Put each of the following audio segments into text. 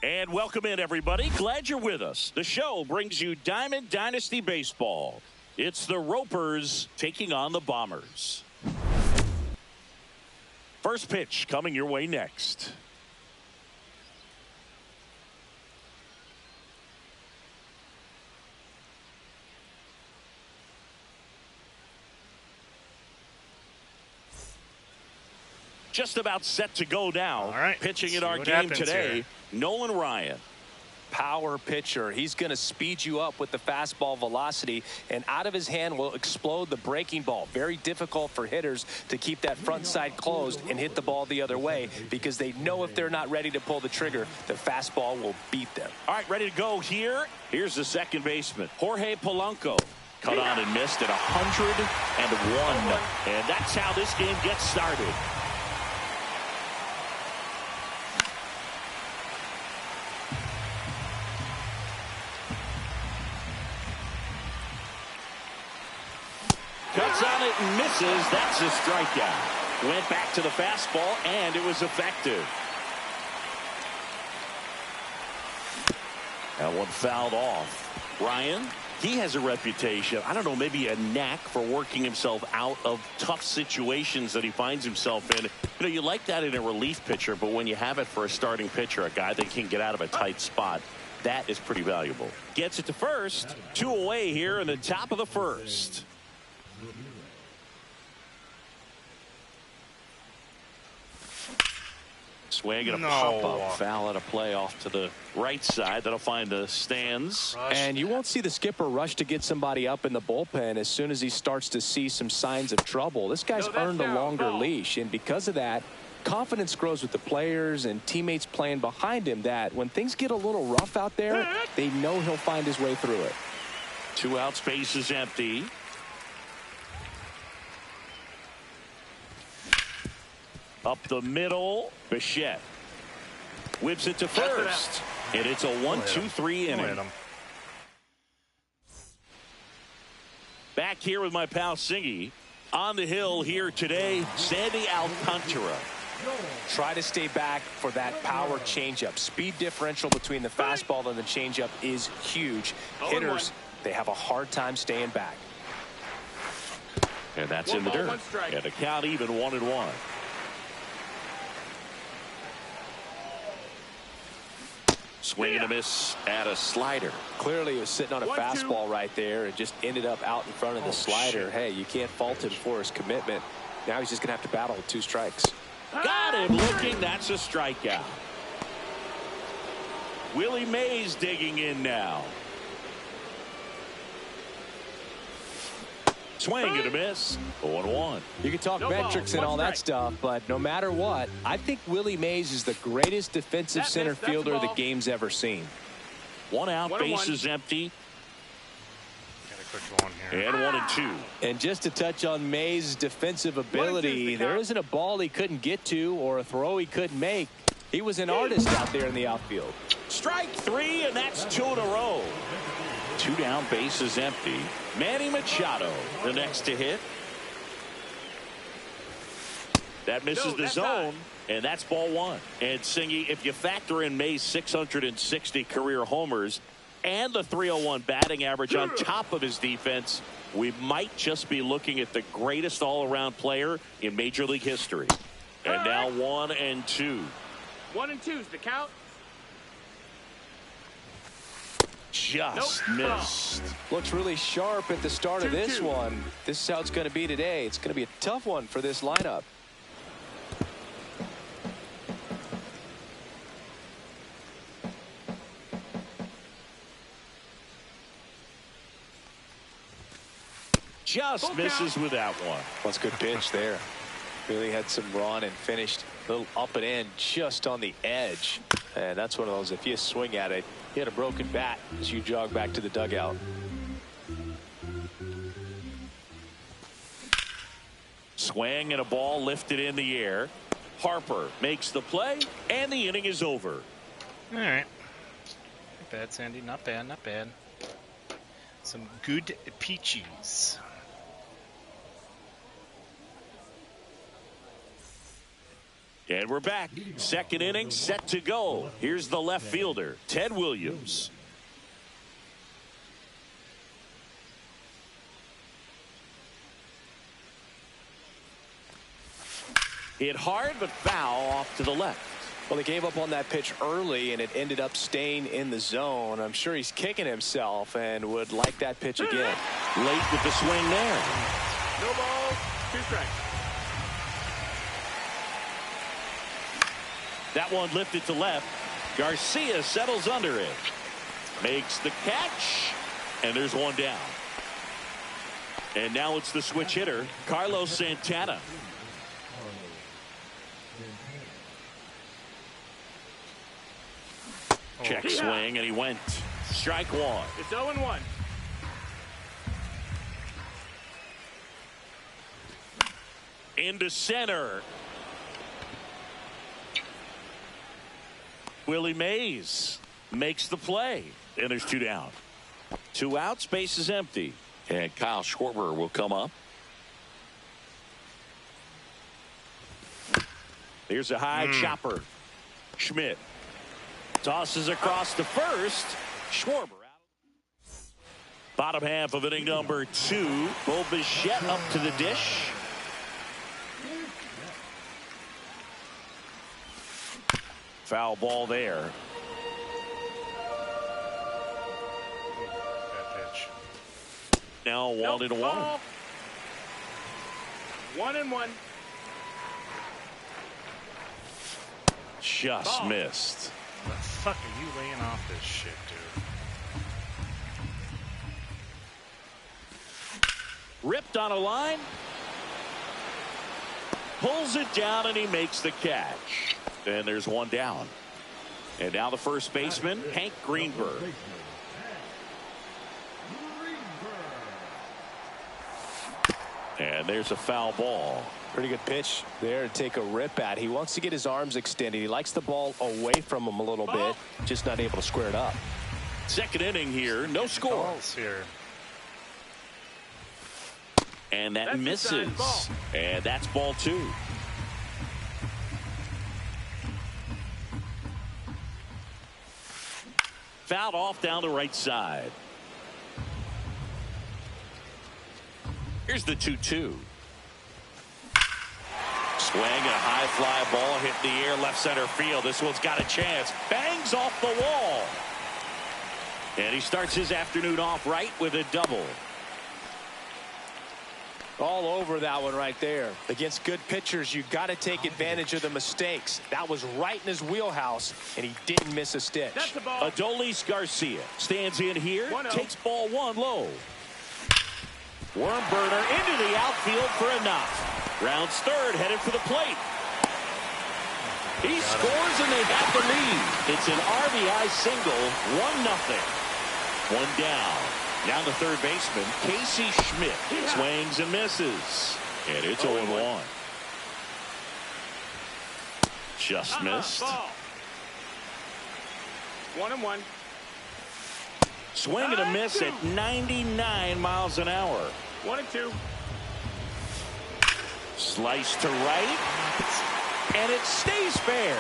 And welcome in, everybody. Glad you're with us. The show brings you Diamond Dynasty Baseball. It's the Ropers taking on the Bombers. First pitch coming your way next. Just about set to go now. All right. Pitching in our game today, here. Nolan Ryan. Power pitcher. He's going to speed you up with the fastball velocity, and out of his hand will explode the breaking ball. Very difficult for hitters to keep that front side closed and hit the ball the other way, because they know if they're not ready to pull the trigger, the fastball will beat them. All right, ready to go here. Here's the second baseman, Jorge Polanco. Cut on and missed at 101. And that's how this game gets started. Cuts on it and misses. That's a strikeout. Went back to the fastball, and it was effective. That one fouled off. Ryan, he has a reputation, I don't know, maybe a knack for working himself out of tough situations that he finds himself in. You know, you like that in a relief pitcher, but when you have it for a starting pitcher, a guy that can get out of a tight spot, that is pretty valuable. Gets it to first. 2 away here in the top of the first. Swing and a pop-up foul at a play off to the right side. That'll find the stands. And you won't see the skipper rush to get somebody up in the bullpen as soon as he starts to see some signs of trouble. This guy's earned a longer leash, and because of that, confidence grows with the players and teammates playing behind him, that when things get a little rough out there, they know he'll find his way through it. 2 outs, base is empty. Up the middle, Bichette whips it to first, and it's a 1-2-3 inning. Back here with my pal Singy. On the hill here today, Sandy Alcantara. Try to stay back for that power changeup. Speed differential between the fastball and the changeup is huge. Hitters, they have a hard time staying back. And that's in the dirt. And a count even 1-1. Swing and a miss at a slider. Clearly he was sitting on a fastball right there and just ended up out in front of the slider. Hey, you can't fault him for his commitment. Now he's just going to have to battle with 2 strikes. Got him looking. That's a strikeout. Willie Mays digging in now. Swing and a miss. 0-1. You can talk metrics and all that stuff, but no matter what, I think Willie Mays is the greatest defensive center fielder the game's ever seen. 1 out, bases empty. And 1-2. And just to touch on Mays' defensive ability, there isn't a ball he couldn't get to or a throw he couldn't make. He was an artist out there in the outfield. Strike 3, and that's 2 in a row. 2 down, bases empty. Manny Machado, the next to hit. That misses the zone, and that's ball 1. And Singy, if you factor in May's 660 career homers and the .301 batting average on top of his defense, we might just be looking at the greatest all-around player in Major League history. And now 1-2. 1-2's the count. Just missed. Looks really sharp at the start of this one. This is how it's going to be today. It's going to be a tough one for this lineup. Just misses with that one. That's a good pitch there. Really had some run and finished a little up and in just on the edge. And that's one of those, if you swing at it, you had a broken bat as you jog back to the dugout. Swing and a ball lifted in the air. Harper makes the play, and the inning is over. All right. Not bad, Sandy. Not bad, not bad. Some good peaches. And we're back. Second inning set to go. Here's the left fielder, Ted Williams. Hit hard, but foul off to the left. Well, they gave up on that pitch early, and it ended up staying in the zone. I'm sure he's kicking himself and would like that pitch again. Late with the swing there. No ball, 2 strikes. That one lifted to left. Garcia settles under it. Makes the catch, and there's one down. And now it's the switch hitter, Carlos Santana. Check swing, and he went. Strike one. It's 0-1. Into center. Willie Mays makes the play. And there's 2 down. 2 outs, base is empty. And Kyle Schwarber will come up. Here's a high chopper. Schmidt tosses across to first. Schwarber out. Bottom half of inning number 2. Bo Bichette up to the dish. Foul ball there. Bad pitch. Now 1-1. 1-1. Just missed. The fuck are you laying off this shit, dude? Ripped on a line. Pulls it down, and he makes the catch. And there's 1 down. And now the first baseman, Hank Greenberg. And there's a foul ball. Pretty good pitch there to take a rip at. He wants to get his arms extended. He likes the ball away from him a little bit, just not able to square it up. Second inning here, no score. Balls here. And that That's misses. inside ball. And that's ball 2. Fouled off down the right side. Here's the 2-2. Swing and a high fly ball hit in the air left center field. This one's got a chance. Bangs off the wall. And he starts his afternoon off right with a double. All over that one right there. Against good pitchers, you got to take advantage of the mistakes. That was right in his wheelhouse, and he didn't miss a stitch. That's the ball. Adolis Garcia stands in here, 1-0. takes ball 1 low. Worm burner into the outfield for a knock. Rounds third, headed for the plate. He scores, and they have the lead. It's an RBI single, 1-0. 1 down. Now the third baseman, Casey Schmidt. Swings and misses. And it's 0-1. Just missed. Ball. 1-1. Swing and a miss at 99 miles an hour. 1-2. Slice to right. And it stays fair.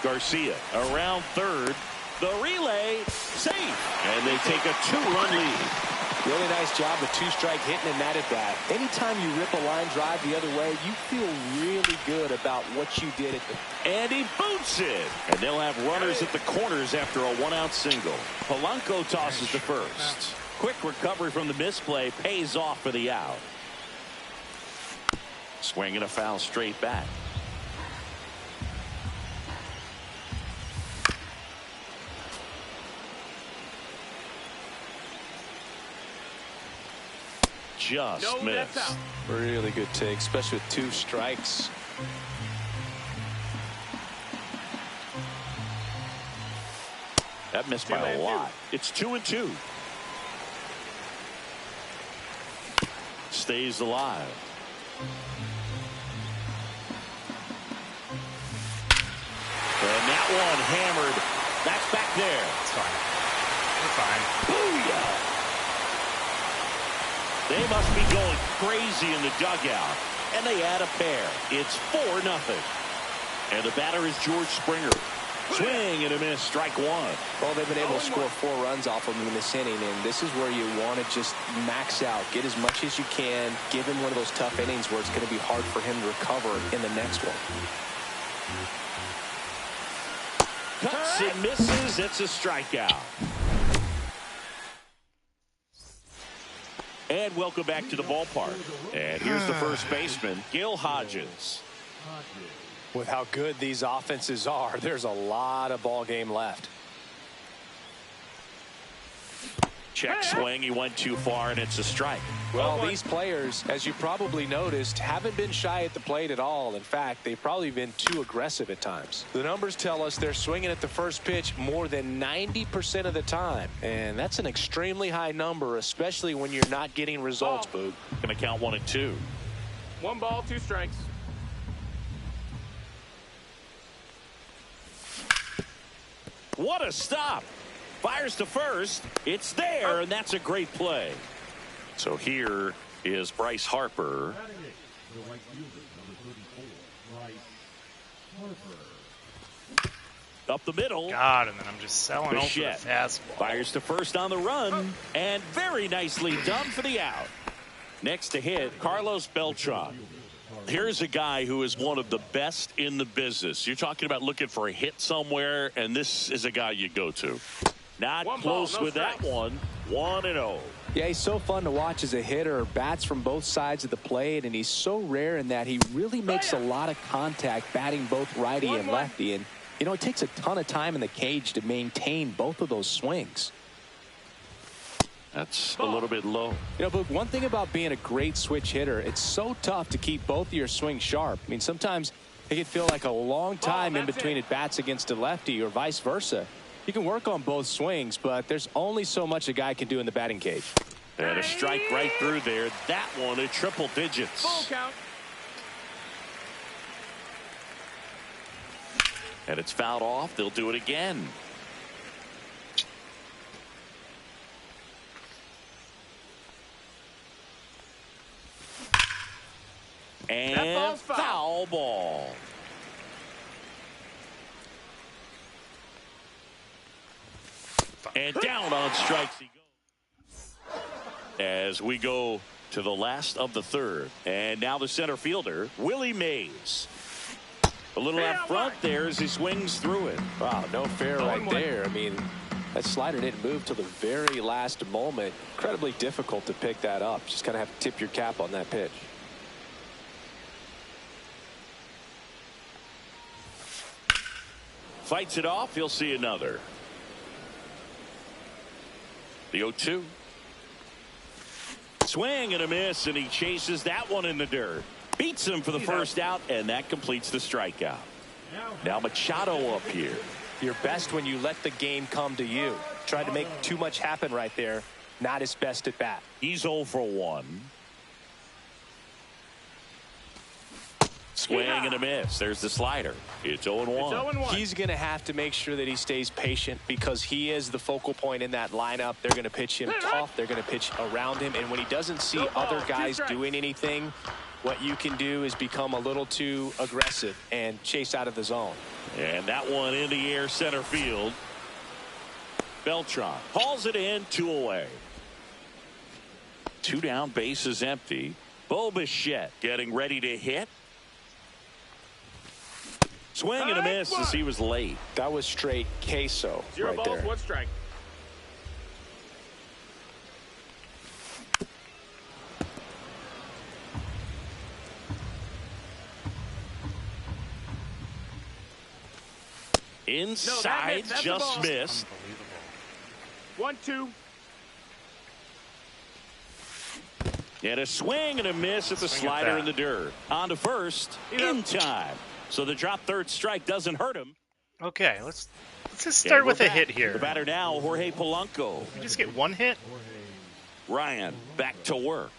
Garcia around third. The relay safe. And they take a 2-run lead. Really nice job with 2-strike hitting in that at bat. Anytime you rip a line drive the other way, you feel really good about what you did at the... And he boots it. And they'll have runners at the corners after a 1-out single. Polanco tosses to first. Quick recovery from the misplay pays off for the out. Swing and a foul straight back. Just missed. Really good take, especially with 2 strikes. That missed by a lot. It's 2-2. stays alive. And that one hammered. That's back there. It's fine. We're fine. Booyah! They must be going crazy in the dugout. And they add a pair. It's 4-0. And the batter is George Springer. Swing and a miss, strike one. Well, they've been able to score 4 runs off of him in this inning, and this is where you want to just max out, get as much as you can, give him one of those tough innings where it's going to be hard for him to recover in the next one. Cuts and misses. It's a strikeout. And welcome back to the ballpark. And here's the first baseman, Gil Hodges. With how good these offenses are, there's a lot of ball game left. Check swing. He went too far, and it's a strike. Well, these players, as you probably noticed, haven't been shy at the plate at all. In fact, they've probably been too aggressive at times. The numbers tell us they're swinging at the first pitch more than 90% of the time. And that's an extremely high number, especially when you're not getting results, Boog. Going to count 1 and 2. 1 ball, 2 strikes. What a stop. Fires to first. It's there, and that's a great play. So here is Bryce Harper. Up the middle. God, and then I'm just selling over the Bichette fastball. fires to first on the run, and very nicely done for the out. Next to hit, Carlos Beltran. Here's a guy who is one of the best in the business. You're talking about looking for a hit somewhere, and this is a guy you go to. Not close with that one. 1-0. Yeah, he's so fun to watch as a hitter. Bats from both sides of the plate, and he's so rare in that he really makes a lot of contact batting both righty and lefty. And, you know, it takes a ton of time in the cage to maintain both of those swings. That's a little bit low. You know, but one thing about being a great switch hitter, it's so tough to keep both of your swings sharp. I mean, sometimes it can feel like a long time in between at bats against a lefty or vice versa. You can work on both swings, but there's only so much a guy can do in the batting cage. And a strike right through there. That one at triple digits. Full count. And it's fouled off. They'll do it again. And foul ball. And down on strikes he goes. As we go to the last of the third. And now the center fielder, Willie Mays. A little out front there as he swings through it. Wow, no fair right there. I mean, that slider didn't move till the very last moment. Incredibly difficult to pick that up. Just kind of have to tip your cap on that pitch. Fights it off. He'll see another. The 0-2. Swing and a miss, and he chases that one in the dirt. Beats him for the first out, and that completes the strikeout. Now Machado up here. You're best when you let the game come to you. Tried to make too much happen right there. Not his best at bat. He's 0 for 1. Swing and a miss. There's the slider. It's 0-1. He's going to have to make sure that he stays patient because he is the focal point in that lineup. They're going to pitch him tough. They're going to pitch around him. And when he doesn't see other guys doing anything, what you can do is become a little too aggressive and chase out of the zone. And that one in the air center field. Beltran hauls it in, 2 away. 2 down, bases empty. Bo Bichette getting ready to hit. Swing and a miss as he was late. That was straight queso right there. 0 balls, 1 strike. Inside, That's just missed. 1-2. And a swing and a miss at the slider in the dirt. On to first in time. So the drop third strike doesn't hurt him. Okay, let's just start with a hit here. The batter now, Jorge Polanco. We just get 1 hit. Ryan back to work.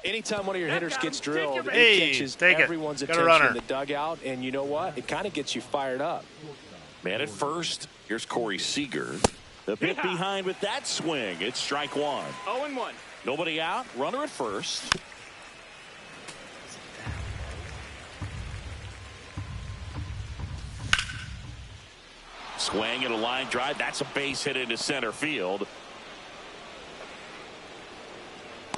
Anytime one of your hitters gets drilled, Hey, it catches take it. everyone's Got a attention runner. in the dugout, and you know what? It kind of gets you fired up. Man at first. Here's Corey Seager. The pit behind with that swing. It's strike one. 0-1. Nobody out. Runner at first. Swing and a line drive. That's a base hit into center field.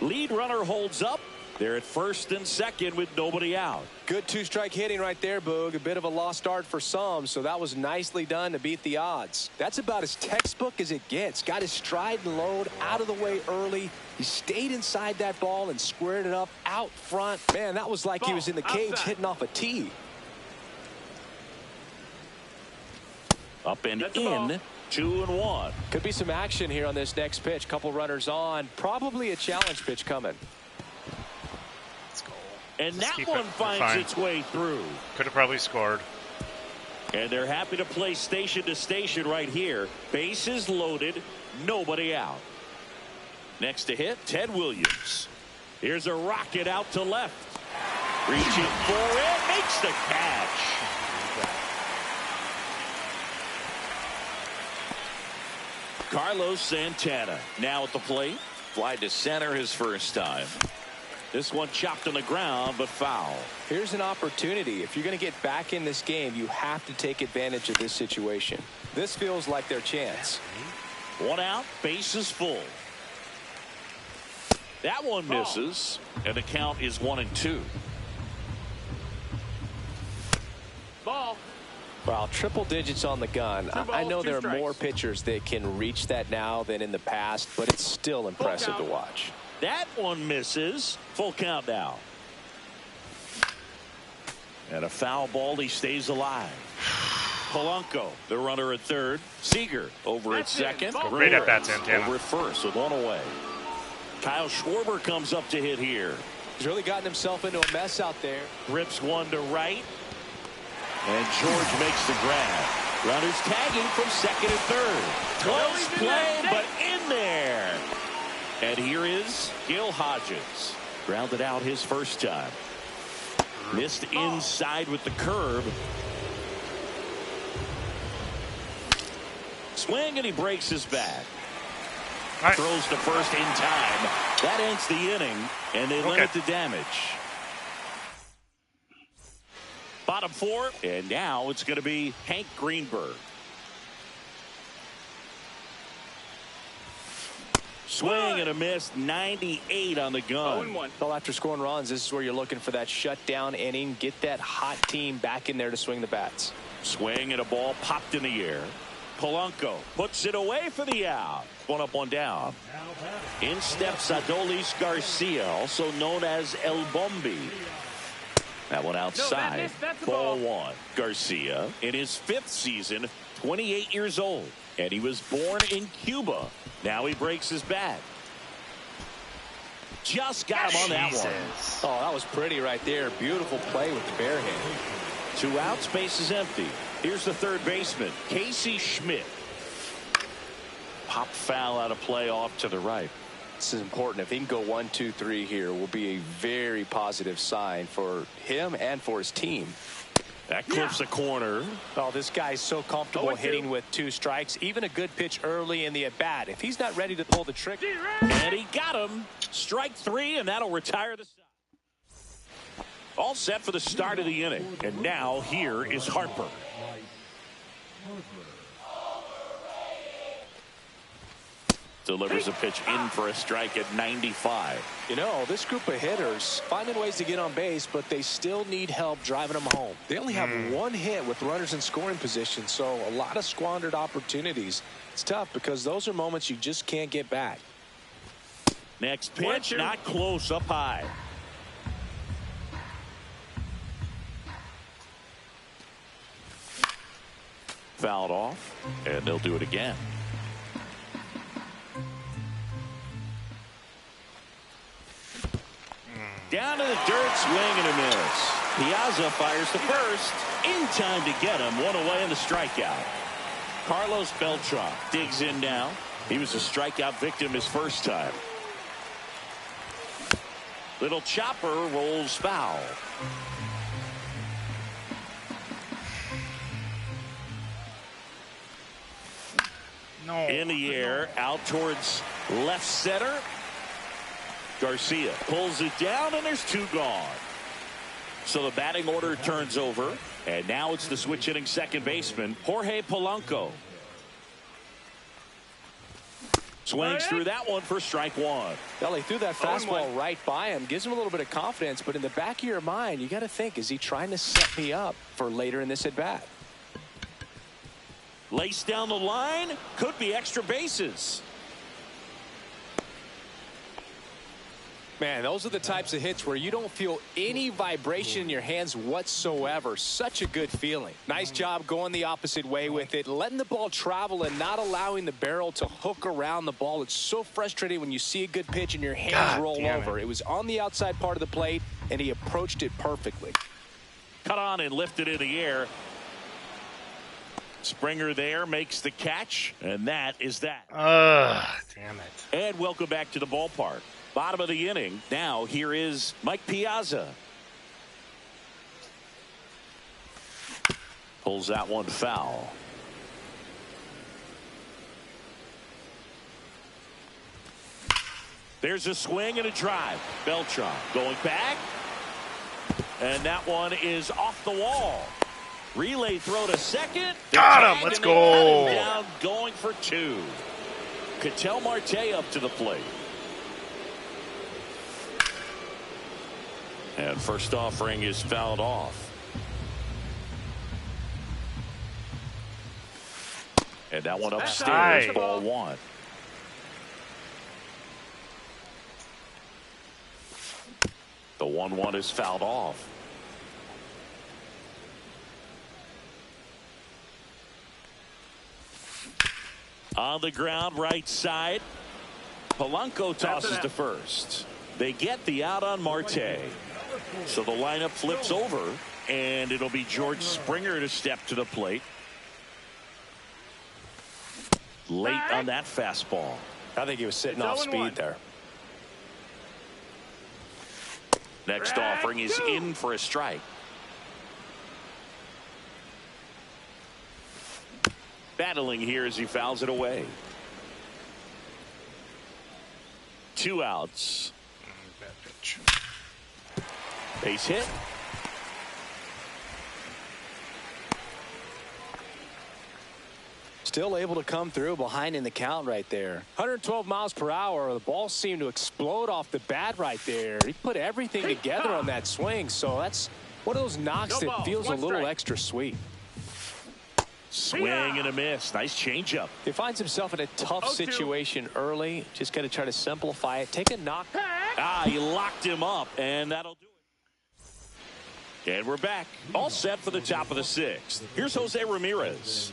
Lead runner holds up. They're at first and second with nobody out. Good two-strike hitting right there, Boog. A bit of a lost start for some, so that was nicely done to beat the odds. That's about as textbook as it gets. Got his stride and load out of the way early. He stayed inside that ball and squared it up out front. Man, that was like he was in the cage hitting off a tee. Up and in. 2-1. Could be some action here on this next pitch. Couple runners on. Probably a challenge pitch coming. And Let's that keep one it. finds Fine. its way through. Could have probably scored. And they're happy to play station to station right here. Bases loaded. Nobody out. Next to hit, Ted Williams. Here's a rocket out to left. Reaching for it. Makes the catch. Carlos Santana now at the plate. Fly to center his first time. This one chopped on the ground, but foul. Here's an opportunity. If you're going to get back in this game, you have to take advantage of this situation. This feels like their chance. One out, bases full. That one misses, and the count is 1-2. Ball. Well, triple digits on the gun. I know there are more pitchers that can reach that now than in the past, but it's still impressive to watch. That one misses. Full count now. And a foul ball. He stays alive. Polanco, the runner at third. Seager over at second. Great at bat, Santana. Over at first with one away. Kyle Schwarber comes up to hit here. He's really gotten himself into a mess out there. Rips one to right. And George makes the grab. Runners tagging from second and third. Close play, but in there. And here is Gil Hodges. Grounded out his first time. Missed inside with the curve. Swing, and he breaks his back. Right. Throws to first in time. That ends the inning, and they limit the damage. Bottom four, and now it's going to be Hank Greenberg. Swing and a miss, 98 on the gun. Well, after scoring runs, this is where you're looking for that shutdown inning. Get that hot team back in there to swing the bats. Swing and a ball popped in the air. Polanco puts it away for the out. One up, one down. In steps Adolis Garcia, also known as El Bombi. That one outside. Ball one. Garcia in his 5th season, 28 years old. And he was born in Cuba. Now he breaks his bat. Just got him on that one. Oh, that was pretty right there. Beautiful play with the bare hand. 2 outs, base is empty. Here's the third baseman, Casey Schmidt. Pop foul out of play off to the right. This is important. If he can go 1, 2, 3 here, will be a very positive sign for him and for his team. That clips the corner. Oh, this guy's so comfortable hitting with 2 strikes. Even a good pitch early in the at-bat. If he's not ready to pull the trick. And he got him. Strike 3, and that'll retire the side. All set for the start of the inning. And now here is Harper. Delivers a pitch in for a strike at 95. You know, this group of hitters finding ways to get on base, but they still need help driving them home. They only have 1 hit with runners in scoring position, so a lot of squandered opportunities. It's tough because those are moments you just can't get back. Next pitch, not close, up high. Fouled off, and they'll do it again. Down to the dirt, swing and a miss. Piazza fires the first. In time to get him. 1 away in the strikeout. Carlos Beltran digs in now. He was a strikeout victim his first time. Little chopper rolls foul. No. In the air, out towards left center. Garcia pulls it down, and there's two gone. So the batting order turns over, and now it's the switch hitting second baseman, Jorge Polanco. Swings through that one for strike one. Well, he threw that fastball right by him. Gives him a little bit of confidence, but in the back of your mind, you got to think, is he trying to set me up for later in this at-bat? Laced down the line, could be extra bases. Man, those are the types of hits where you don't feel any vibration in your hands whatsoever. Such a good feeling. Nice job going the opposite way with it, letting the ball travel and not allowing the barrel to hook around the ball. It's so frustrating when you see a good pitch and your hands roll over. It was on the outside part of the plate, and he approached it perfectly. Cut on and lifted in the air. Springer there makes the catch, and that is that. Damn it. And welcome back to the ballpark. Bottom of the inning. Now here is Mike Piazza. Pulls that one foul. There's a swing and a drive. Beltran going back. And that one is off the wall. Relay throw to second. Got him. Let's go. Down, going for two. Ketel Marte up to the plate. And first offering is fouled off. And that one upstairs, ball one. The 1-1 is fouled off. On the ground, right side. Polanco tosses to first. They get the out on Marte. So the lineup flips over, and it'll be George Springer to step to the plate. Late on that fastball. I think he was sitting off speed there. Next offering is in for a strike. Battling here as he fouls it away. 2 outs. Bad pitch. Base hit. Still able to come through behind in the count right there. 112 miles per hour. The ball seemed to explode off the bat right there. He put everything together on that swing. So that's one of those knocks that feels a little extra sweet. Swing and a miss. Nice changeup. He finds himself in a tough situation early. Just got to try to simplify it. Take a knock. He locked him up, and that'll do it. And we're back. All set for the top of the 6th. Here's Jose Ramirez.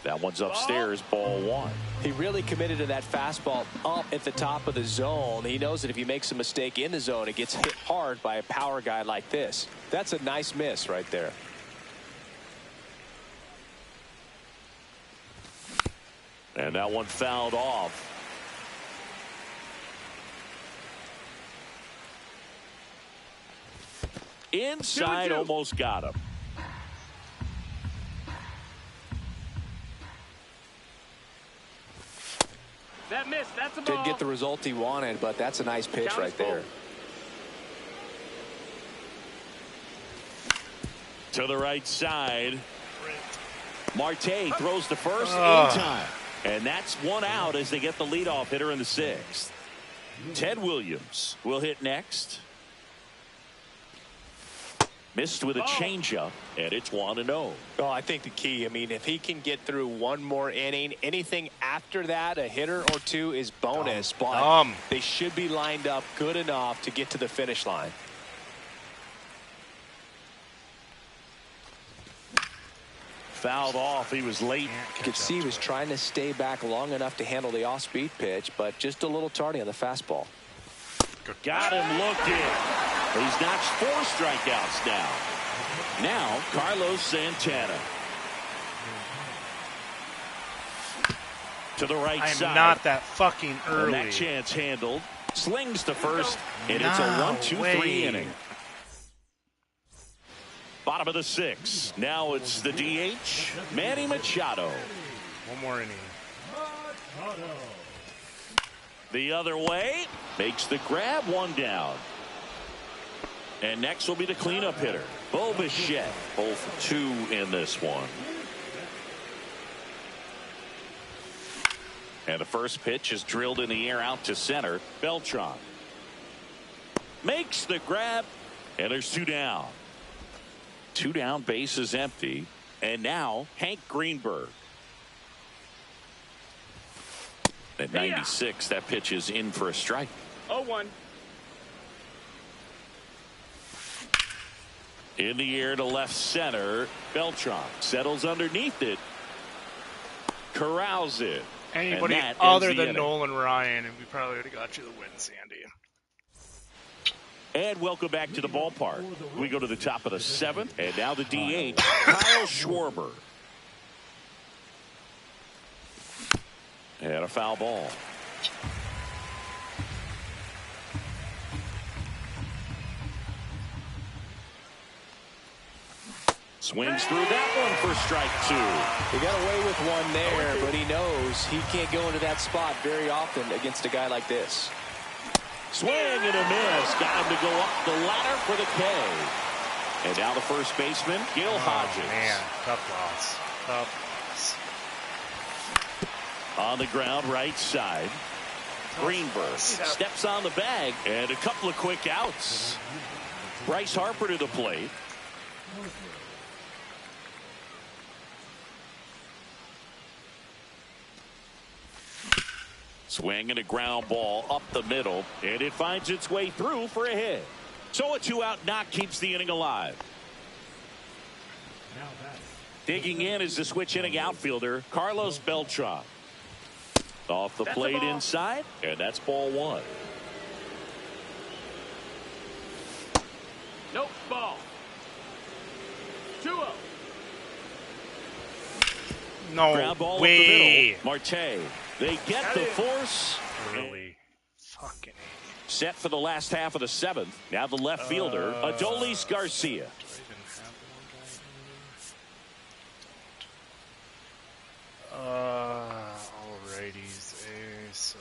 That one's upstairs, ball one. He really committed to that fastball up at the top of the zone. He knows that if he makes a mistake in the zone, it gets hit hard by a power guy like this. That's a nice miss right there. And that one fouled off. Inside, almost got him. That miss, that's a ball. Didn't get the result he wanted, but that's a nice pitch right there. To the right side. Marte throws to first in time. And that's 1 out as they get the leadoff hitter in the 6th. Ted Williams will hit next. Missed with a changeup, and it's 1-0. Oh, I think the key, I mean, if he can get through one more inning, anything after that, a hitter or two is bonus. But they should be lined up good enough to get to the finish line. Fouled off. He was late. You could see he was trying to stay back long enough to handle the off-speed pitch, but just a little tardy on the fastball. Got him looking. He's notched 4 strikeouts now. Now, Carlos Santana. to the right side. I'm not that fucking early. And that chance handled. Slings to first, and it's a 1-2-3 inning. Bottom of the 6th. Now it's the DH, Manny Machado. One more inning. The other way, makes the grab, 1 down. And next will be the cleanup hitter, Bo Bichette. 0 for 2 in this one. And the first pitch is drilled in the air out to center. Beltran makes the grab, and there's 2 down. 2 down, base is empty. And now Hank Greenberg. At 96, that pitch is in for a strike. 0-1. In the air to left center. Beltran settles underneath it. Corrals it. Anybody other than Nolan Ryan, and we probably would have got you the win, Sandy. And welcome back to the ballpark. We go to the top of the 7th, and now the DH, Kyle Schwarber. And a foul ball. Swings through that one for strike 2. He got away with one there, but he knows he can't go into that spot very often against a guy like this. Swing and a miss. Got him to go up the ladder for the K. And now the first baseman, Gil Hodges. Man, tough loss. Tough loss. On the ground, right side. Greenberg steps on the bag, and a couple of quick outs. Bryce Harper to the plate. Swing and a ground ball up the middle, and it finds its way through for a hit. So a 2-out knock keeps the inning alive. Digging in is the switch inning outfielder, Carlos Beltran. Off the plate inside, and that's ball 1. Nope, ball. 2-0. No Ground ball up the way. middle. Marte. They get the force. Really? Fucking Set for the last half of the 7th. Now the left fielder, Adolis Garcia. Alrighties. So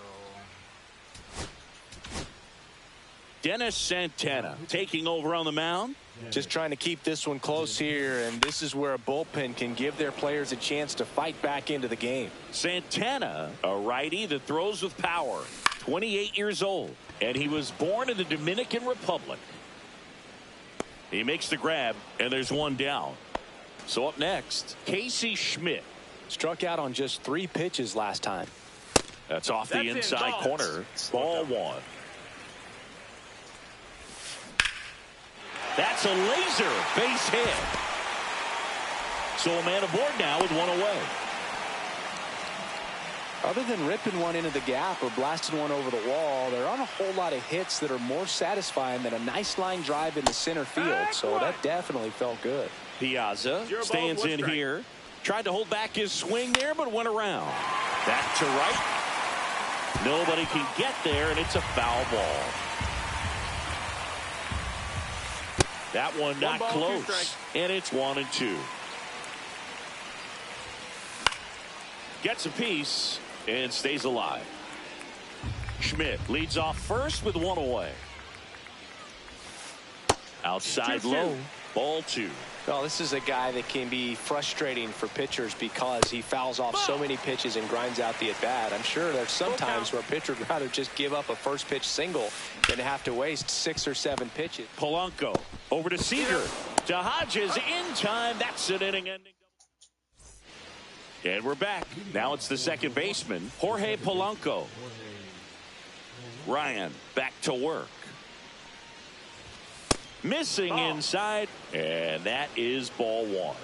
Dennis Santana taking over on the mound. Just trying to keep this one close here, and this is where a bullpen can give their players a chance to fight back into the game. Santana, a righty that throws with power, 28 years old, and he was born in the Dominican Republic. He makes the grab, and there's 1 down. So up next, Casey Schmidt. Struck out on just 3 pitches last time. That's off the inside corner. Ball 1. That's a laser base hit. So a man aboard now with 1 away. Other than ripping one into the gap or blasting one over the wall, there aren't a whole lot of hits that are more satisfying than a nice line drive into center field. So that definitely felt good. Piazza stands in here. Tried to hold back his swing there, but went around. Back to right. Nobody can get there, and it's a foul ball. That one not close, and it's 1-2. Gets a piece and stays alive. Schmidt leads off first with 1 away. Outside low, ball 2. Well, this is a guy that can be frustrating for pitchers because he fouls off so many pitches and grinds out the at-bat. I'm sure there's some times where a pitcher would rather just give up a first pitch single than have to waste 6 or 7 pitches. Polanco over to Seager. To Hodges in time. That's an inning ending. And we're back. Now it's the second baseman, Jorge Polanco. Ryan back to work. Missing inside, and that is ball 1.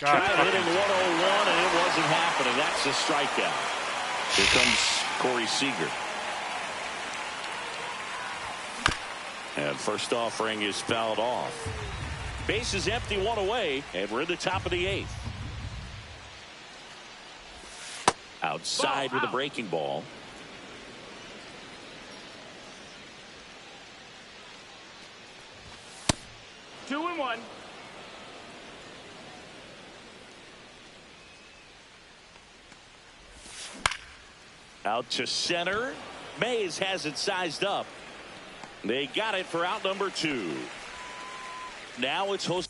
God, Tried hitting 101, and it wasn't happening. That's a strikeout. Here comes Corey Seager. And first offering is fouled off. Base is empty, one away, and we're in the top of the 8th. Outside with a breaking ball. Two and one. Out to center. Mays has it sized up. They got it for out number 2. Now it's Jose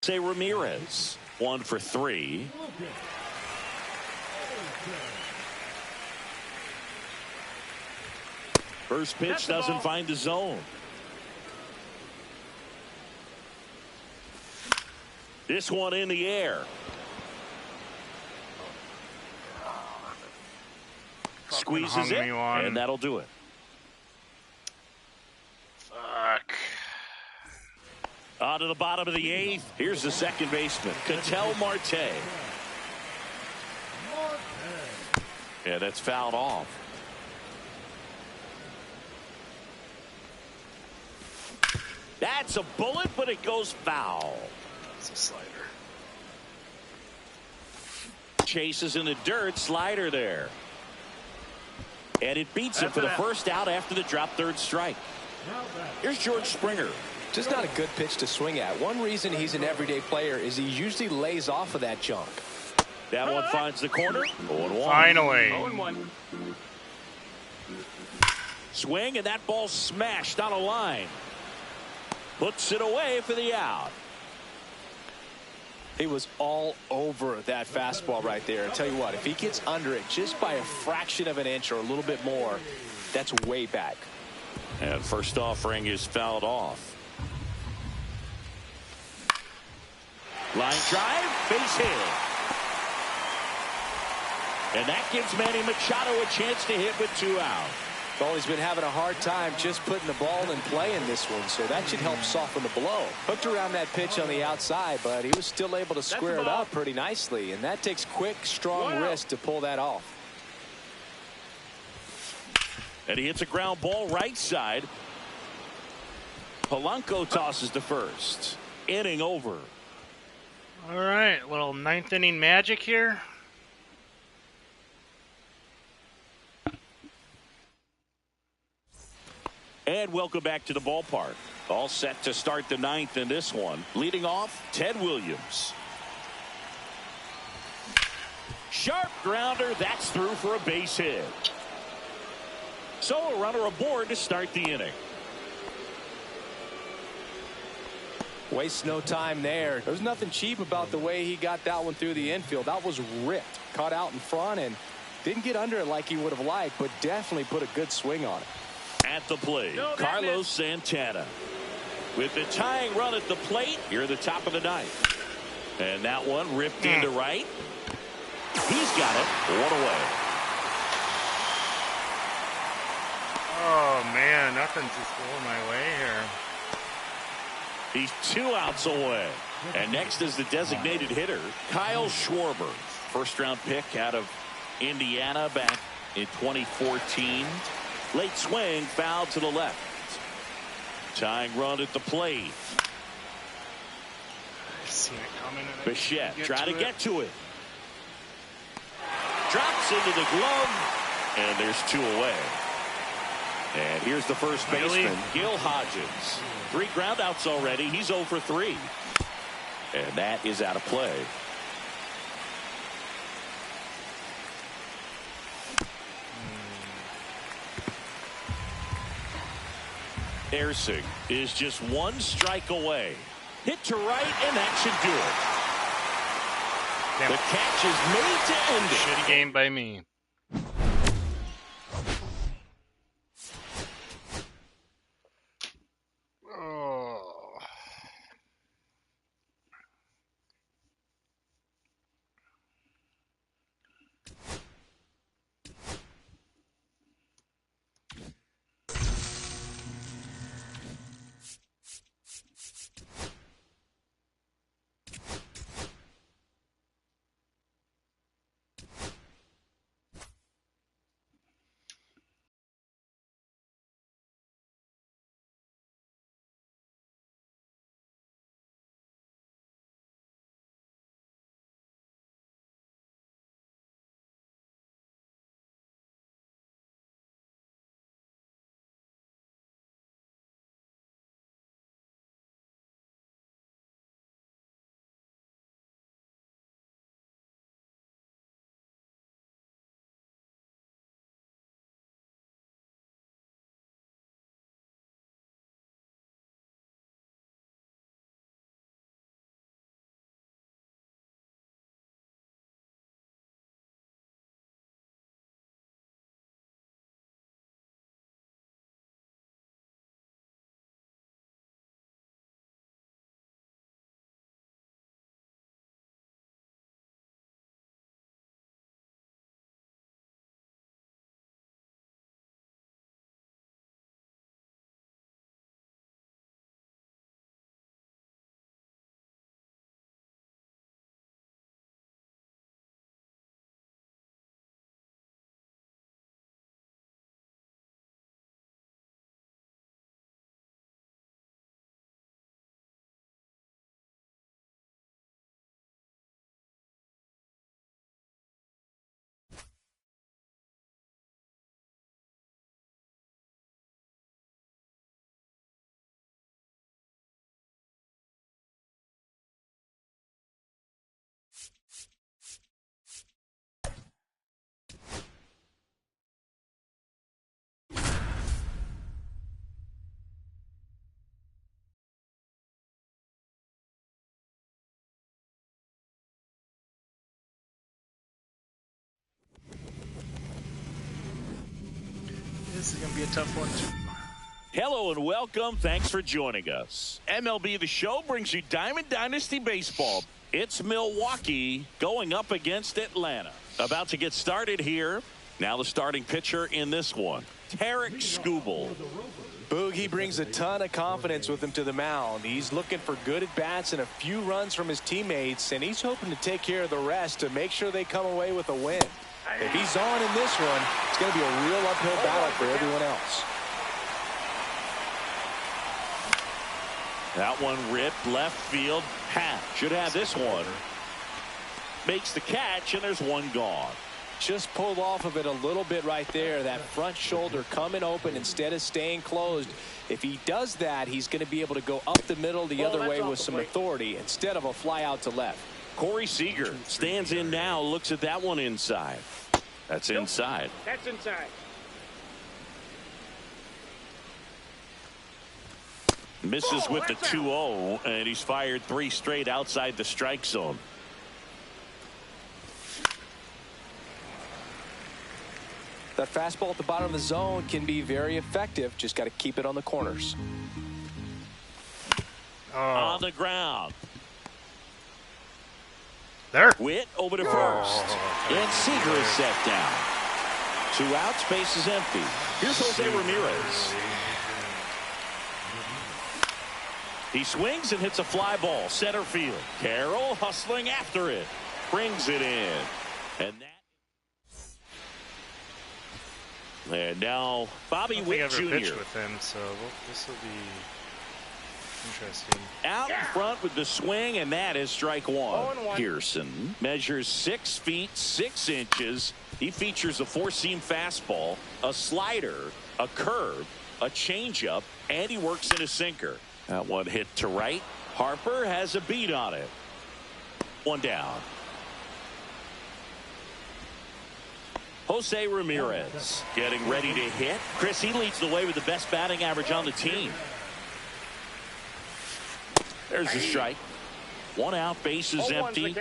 Ramirez. 1 for 3. First pitch doesn't find the zone. This one in the air. Squeezes it, and that'll do it. Fuck. On to the bottom of the 8th. Here's the second baseman, Ketel Marte. Yeah, that's fouled off. That's a bullet, but it goes foul. It's a slider. Chases in the dirt, slider there. And it beats him for the first out after the drop third strike. Here's George Springer. Just not a good pitch to swing at. One reason he's an everyday player is he usually lays off of that junk. That one finds the corner. 0-1. Finally. 0-1. Swing, and that ball smashed on a line. Puts it away for the out. He was all over that fastball right there. I tell you what, if he gets under it just by a fraction of an inch or a little bit more, that's way back. And first offering is fouled off. Line drive, base hit. And that gives Manny Machado a chance to hit with 2 out. Well, he's been having a hard time just putting the ball in play in this one, so that should help soften the blow. Hooked around that pitch on the outside, but he was still able to square it up pretty nicely, and that takes quick, strong wrist to pull that off. And he hits a ground ball right side. Polanco tosses to first. Inning over. All right, a little 9th inning magic here. And welcome back to the ballpark. All set to start the 9th in this one. Leading off, Ted Williams. Sharp grounder. That's through for a base hit. So a runner aboard to start the inning. Wastes no time there. There's nothing cheap about the way he got that one through the infield. That was ripped. Caught out in front and didn't get under it like he would have liked, but definitely put a good swing on it. At the plate, Carlos Santana. With the tying run at the plate, here at the top of the 9th. And that one ripped into right. He's got it. 1 away. Oh, man, nothing's just going my way here. He's 2 outs away. And next is the designated hitter, Kyle Schwarber. First-round pick out of Indiana back in 2014. Late swing, foul to the left. Tying run at the plate. I've seen it coming. Bichette trying to get to it. Drops into the glove, and there's 2 away. And here's the first baseman, Gil Hodges. 3 groundouts already. He's 0 for 3. And that is out of play. Ersing is just 1 strike away. Hit to right, and that should do it. The catch is made to end it. Shitty game by me. Oh. This is going to be a tough one, too. Hello and welcome. Thanks for joining us. MLB The Show brings you Diamond Dynasty Baseball. It's Milwaukee going up against Atlanta. About to get started here. Now the starting pitcher in this one, Tarik Skubal. Boogie brings a ton of confidence with him to the mound. He's looking for good at-bats and a few runs from his teammates, and he's hoping to take care of the rest to make sure they come away with a win. If he's on in this one, it's going to be a real uphill battle for everyone else. That one ripped left field. Should have this one. Makes the catch, and there's one gone. Just pulled off of it a little bit right there. That front shoulder coming open instead of staying closed. If he does that, he's going to be able to go up the middle the other way with some authority instead of a fly out to left. Corey Seager stands in now, looks at that one inside. That's inside. That's inside. Misses with the 2-0, and he's fired 3 straight outside the strike zone. That fastball at the bottom of the zone can be very effective. Just got to keep it on the corners. On the ground. There. Witt over to first. And Seager is set down. 2 outs, base is empty. Here's Jose Ramirez. He swings and hits a fly ball center field. Carroll hustling after it. Brings it in. And now Bobby Witt I've ever pitched Jr. with him, so this will be interesting. Out in front with the swing, and that is strike 1. Pearson measures 6 feet 6 inches. He features a 4-seam fastball, a slider, a curve, a changeup, and he works in a sinker. That one hit to right. Harper has a beat on it. 1 down. Jose Ramirez getting ready to hit. Chris, he leads the way with the best batting average on the team. There's a strike. 1 out, base is empty.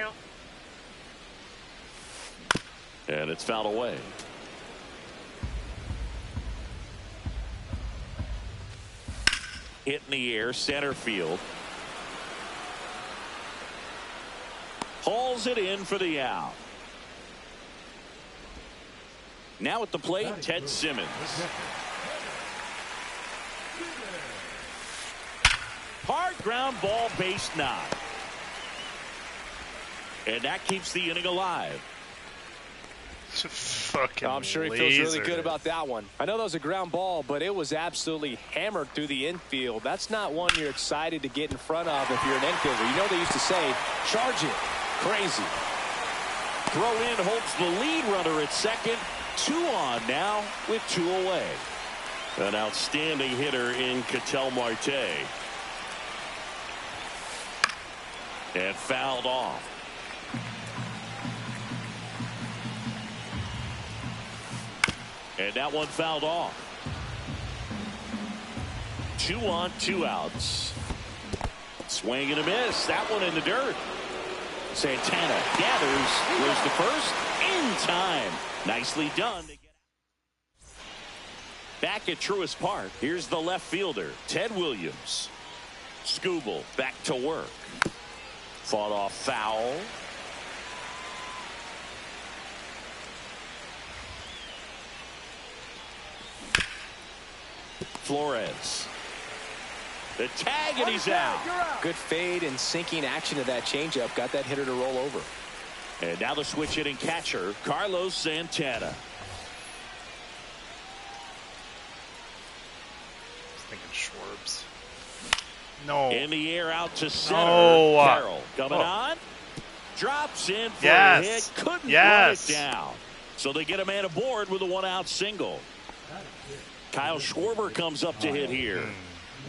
And it's fouled away. Hit in the air, center field. Hauls it in for the out. Now at the plate, Ted Simmons. Hard ground ball, base knock. And that keeps the inning alive. Fucking I'm sure he feels really good about that one. I know that was a ground ball, but it was absolutely hammered through the infield. That's not one you're excited to get in front of if you're an infielder. You know they used to say, charge it. Crazy. Throw in holds the lead runner at second. 2 on now with 2 away. An outstanding hitter in Ketel Marte. And fouled off. And that one fouled off. 2 on, 2 outs. Swing and a miss. That one in the dirt. Santana gathers, goes to first in time. Nicely done. Back at Truist Park, here's the left fielder, Ted Williams. Skubal back to work. Fought off foul. Flores. The tag, and he's out. Good fade and sinking action of that changeup. Got that hitter to roll over. And now the switch hitting catcher, Carlos Santana. I was thinking Schwarbs. No. In the air out to center. No. Carroll coming on. Drops in for a hit. Couldn't run it down. So they get a man aboard with a 1-out single. Kyle Schwarber comes up to hit here.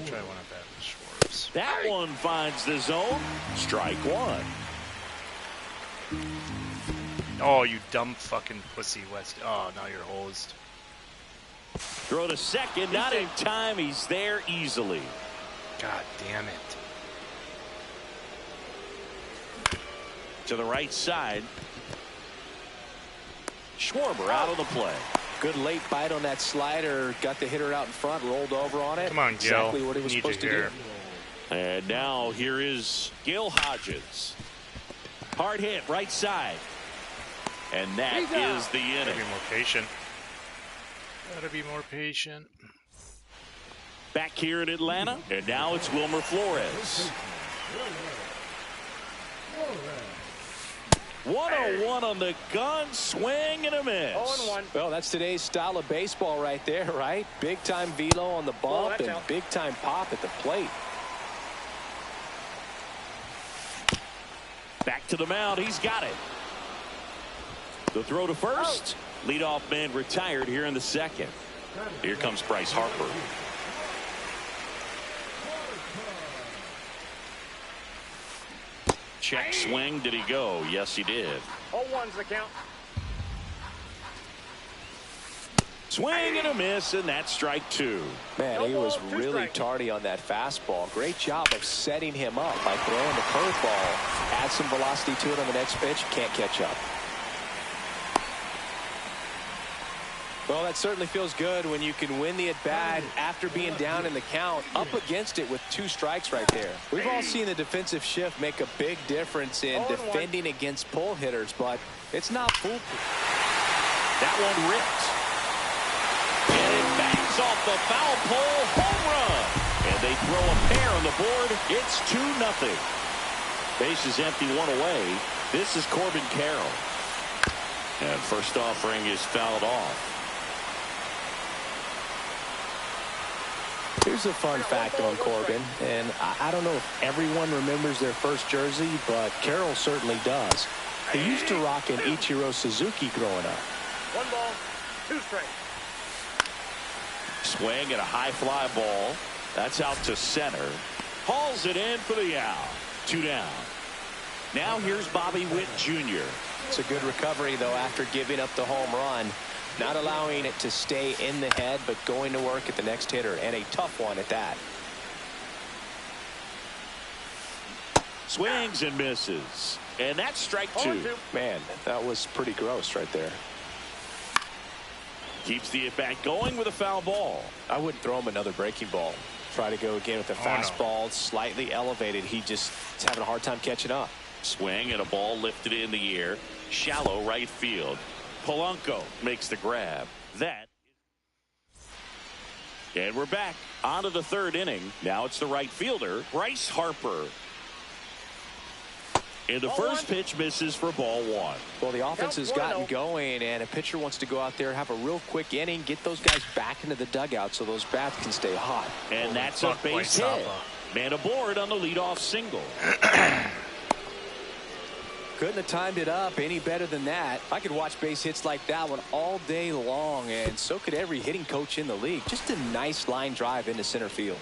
Try one at that with Schwarbs. That one finds the zone. Strike 1. Oh, you dumb fucking pussy, West. Oh, now you're hosed. Throw to second. Not in time. He's there easily. God damn it. To the right side. Schwarber out of the play. Good late bite on that slider. Got the hitter out in front, rolled over on it. Come on, Gil. Exactly what he was supposed to do. And now here is Gil Hodges. Hard hit, right side. And that is the inning. Gotta be more patient. Gotta be more patient. Back here in Atlanta, and now it's Wilmer Flores. 101 on the gun, swing and a miss. 0-1. Well, that's today's style of baseball right there, right? Big time velo on the bump and big time pop at the plate. Back to the mound, he's got it. The throw to first. Leadoff man retired here in the second. Here comes Bryce Harper. Check swing. Did he go? Yes, he did. 0-1's the count. Swing and a miss, and that's strike two. Man, he was really tardy on that fastball. Great job of setting him up by throwing the curveball. Add some velocity to it on the next pitch. Can't catch up. Well, that certainly feels good when you can win the at-bat after being down in the count, up against it with 2 strikes right there. We've all seen the defensive shift make a big difference in defending against pull hitters, but it's not foolproof. That one ripped. And it bangs off the foul pole, home run. And they throw a pair on the board. It's 2-0. Base is empty, 1 away. This is Corbin Carroll. And first offering is fouled off. Here's a fun fact on Corbin, and I don't know if everyone remembers their first jersey, but Carroll certainly does. He used to rock an Ichiro Suzuki growing up. 1 ball, 2 strikes. Swing and a high fly ball. That's out to center. Hauls it in for the out. 2 down. Now here's Bobby Witt Jr. It's a good recovery, though, after giving up the home run. Not allowing it to stay in the head, but going to work at the next hitter, and a tough one at that. Swings and misses. And that's strike 2. Man, that was pretty gross right there. Keeps the at-bat going with a foul ball. I wouldn't throw him another breaking ball. Try to go again with a fastball, slightly elevated. He just is having a hard time catching up. Swing and a ball lifted in the air. Shallow right field. Polanco makes the grab. And we're back onto the 3rd inning. Now it's the right fielder, Bryce Harper. And the first pitch misses for ball 1. Well, the offense has gotten going, and a pitcher wants to go out there, have a real quick inning, get those guys back into the dugout so those bats can stay hot. And that's a base hit. Man aboard on the leadoff single. Couldn't have timed it up any better than that. I could watch base hits like that one all day long, and so could every hitting coach in the league. Just a nice line drive into center field.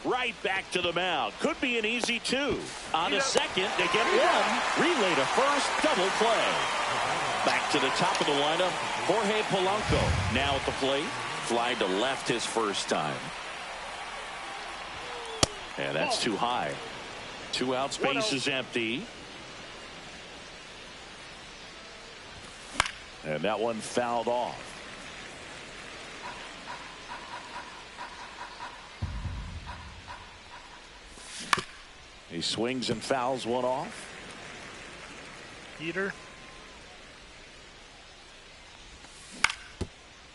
Right back to the mound. Could be an easy 2. On to second, they get 1. Relay to first, double play. Back to the top of the lineup, Jorge Polanco. Now at the plate, fly to left his first time. And that's too high. 2 outs, base is empty. And that one fouled off. He swings and fouls one off. Heater.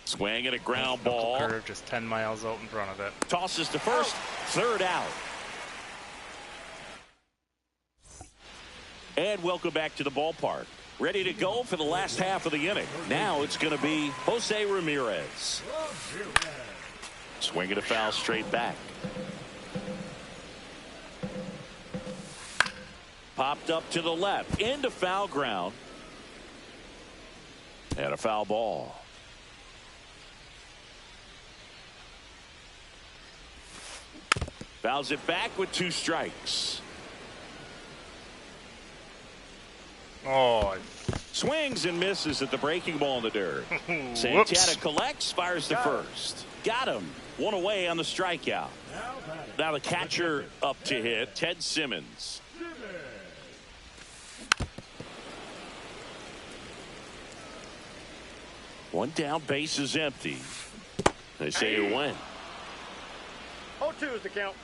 Swing and a ground ball. Curve just 10 miles out in front of it. Tosses to first. 3rd out. And welcome back to the ballpark. Ready to go for the last half of the inning. Now it's going to be Jose Ramirez. Swing and a foul straight back. Popped up to the left. Into foul ground. And a foul ball. Fouls it back with 2 strikes. Oh. Swings and misses at the breaking ball in the dirt. Santana collects, fires to first. Got him. 1 away on the strikeout. Now the catcher up to hit, Ted Simmons. One down, base is empty. They say it went. 0-2 is the count.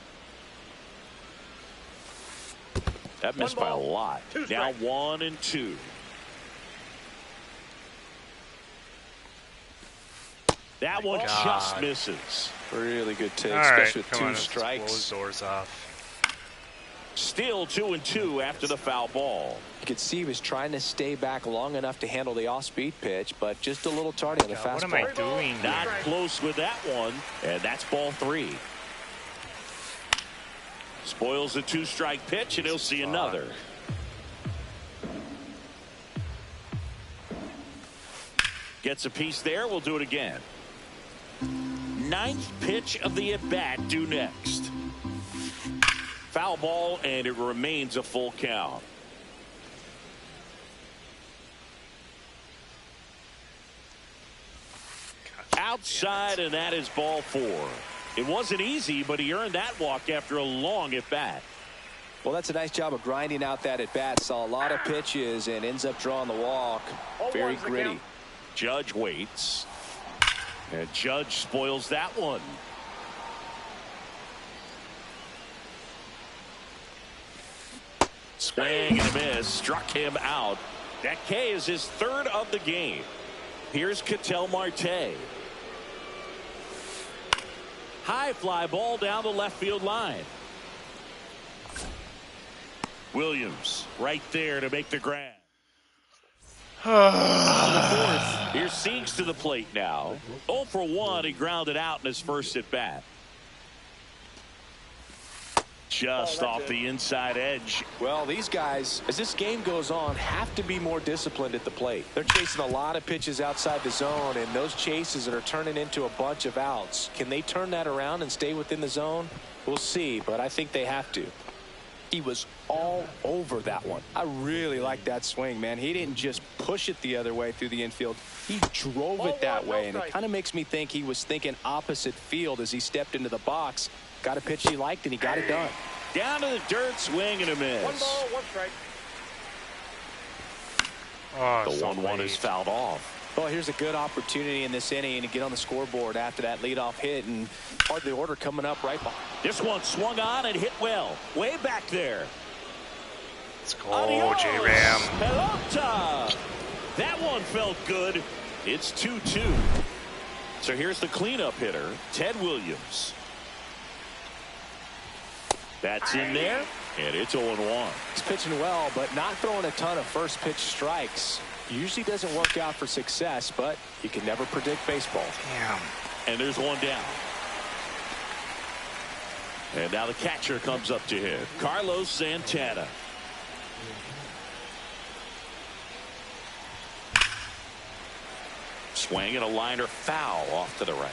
That missed by a lot. Now 1-2. That one just misses. Really good take, All especially right, with come 2 on, strikes. Blow his doors off. Still 2-2 after the foul ball. You could see he was trying to stay back long enough to handle the off-speed pitch, but just a little tardy on the fastball. What am I doing? Not close with that one, and that's ball 3. Spoils a 2-strike pitch, and he'll see another. Gets a piece there. We'll do it again. 9th pitch of the at-bat due next. Foul ball, and it remains a full count. Outside, and that is ball 4. It wasn't easy, but he earned that walk after a long at-bat. Well, that's a nice job of grinding out that at-bat. Saw a lot of pitches and ends up drawing the walk. Very gritty. Judge waits. And Judge spoils that one. Swing and a miss. Struck him out. That K is his 3rd of the game. Here's Ketel Marte. High fly ball down the left field line. Williams right there to make the grab. Here's Siegs to the plate now. 0 for 1. He grounded out in his first at bat. Just off the inside edge. Well, these guys, as this game goes on, have to be more disciplined at the plate. They're chasing a lot of pitches outside the zone, and those chases are turning into a bunch of outs. Can they turn that around and stay within the zone? We'll see, but I think they have to. He was all over that one. I really like that swing, man. He didn't just push it the other way through the infield. He drove it that way, and it kind of makes me think he was thinking opposite field as he stepped into the box. Got a pitch he liked, and he got it done. Down to the dirt, swing and a miss. 1 ball, 1 strike. Oh, the 1-1 is fouled off. Well, here's a good opportunity in this inning to get on the scoreboard after that leadoff hit, and part of the order coming up right behind. This one swung on and hit well. Way back there. Let's go, J-Ram. Pelota. That one felt good. It's 2-2. So here's the cleanup hitter, Ted Williams. That's in there, and it's 0-1. He's pitching well, but not throwing a ton of first pitch strikes. Usually doesn't work out for success, but you can never predict baseball. Damn. And there's one down. And now the catcher comes up to him, Carlos Santana. Swing and a liner foul off to the right.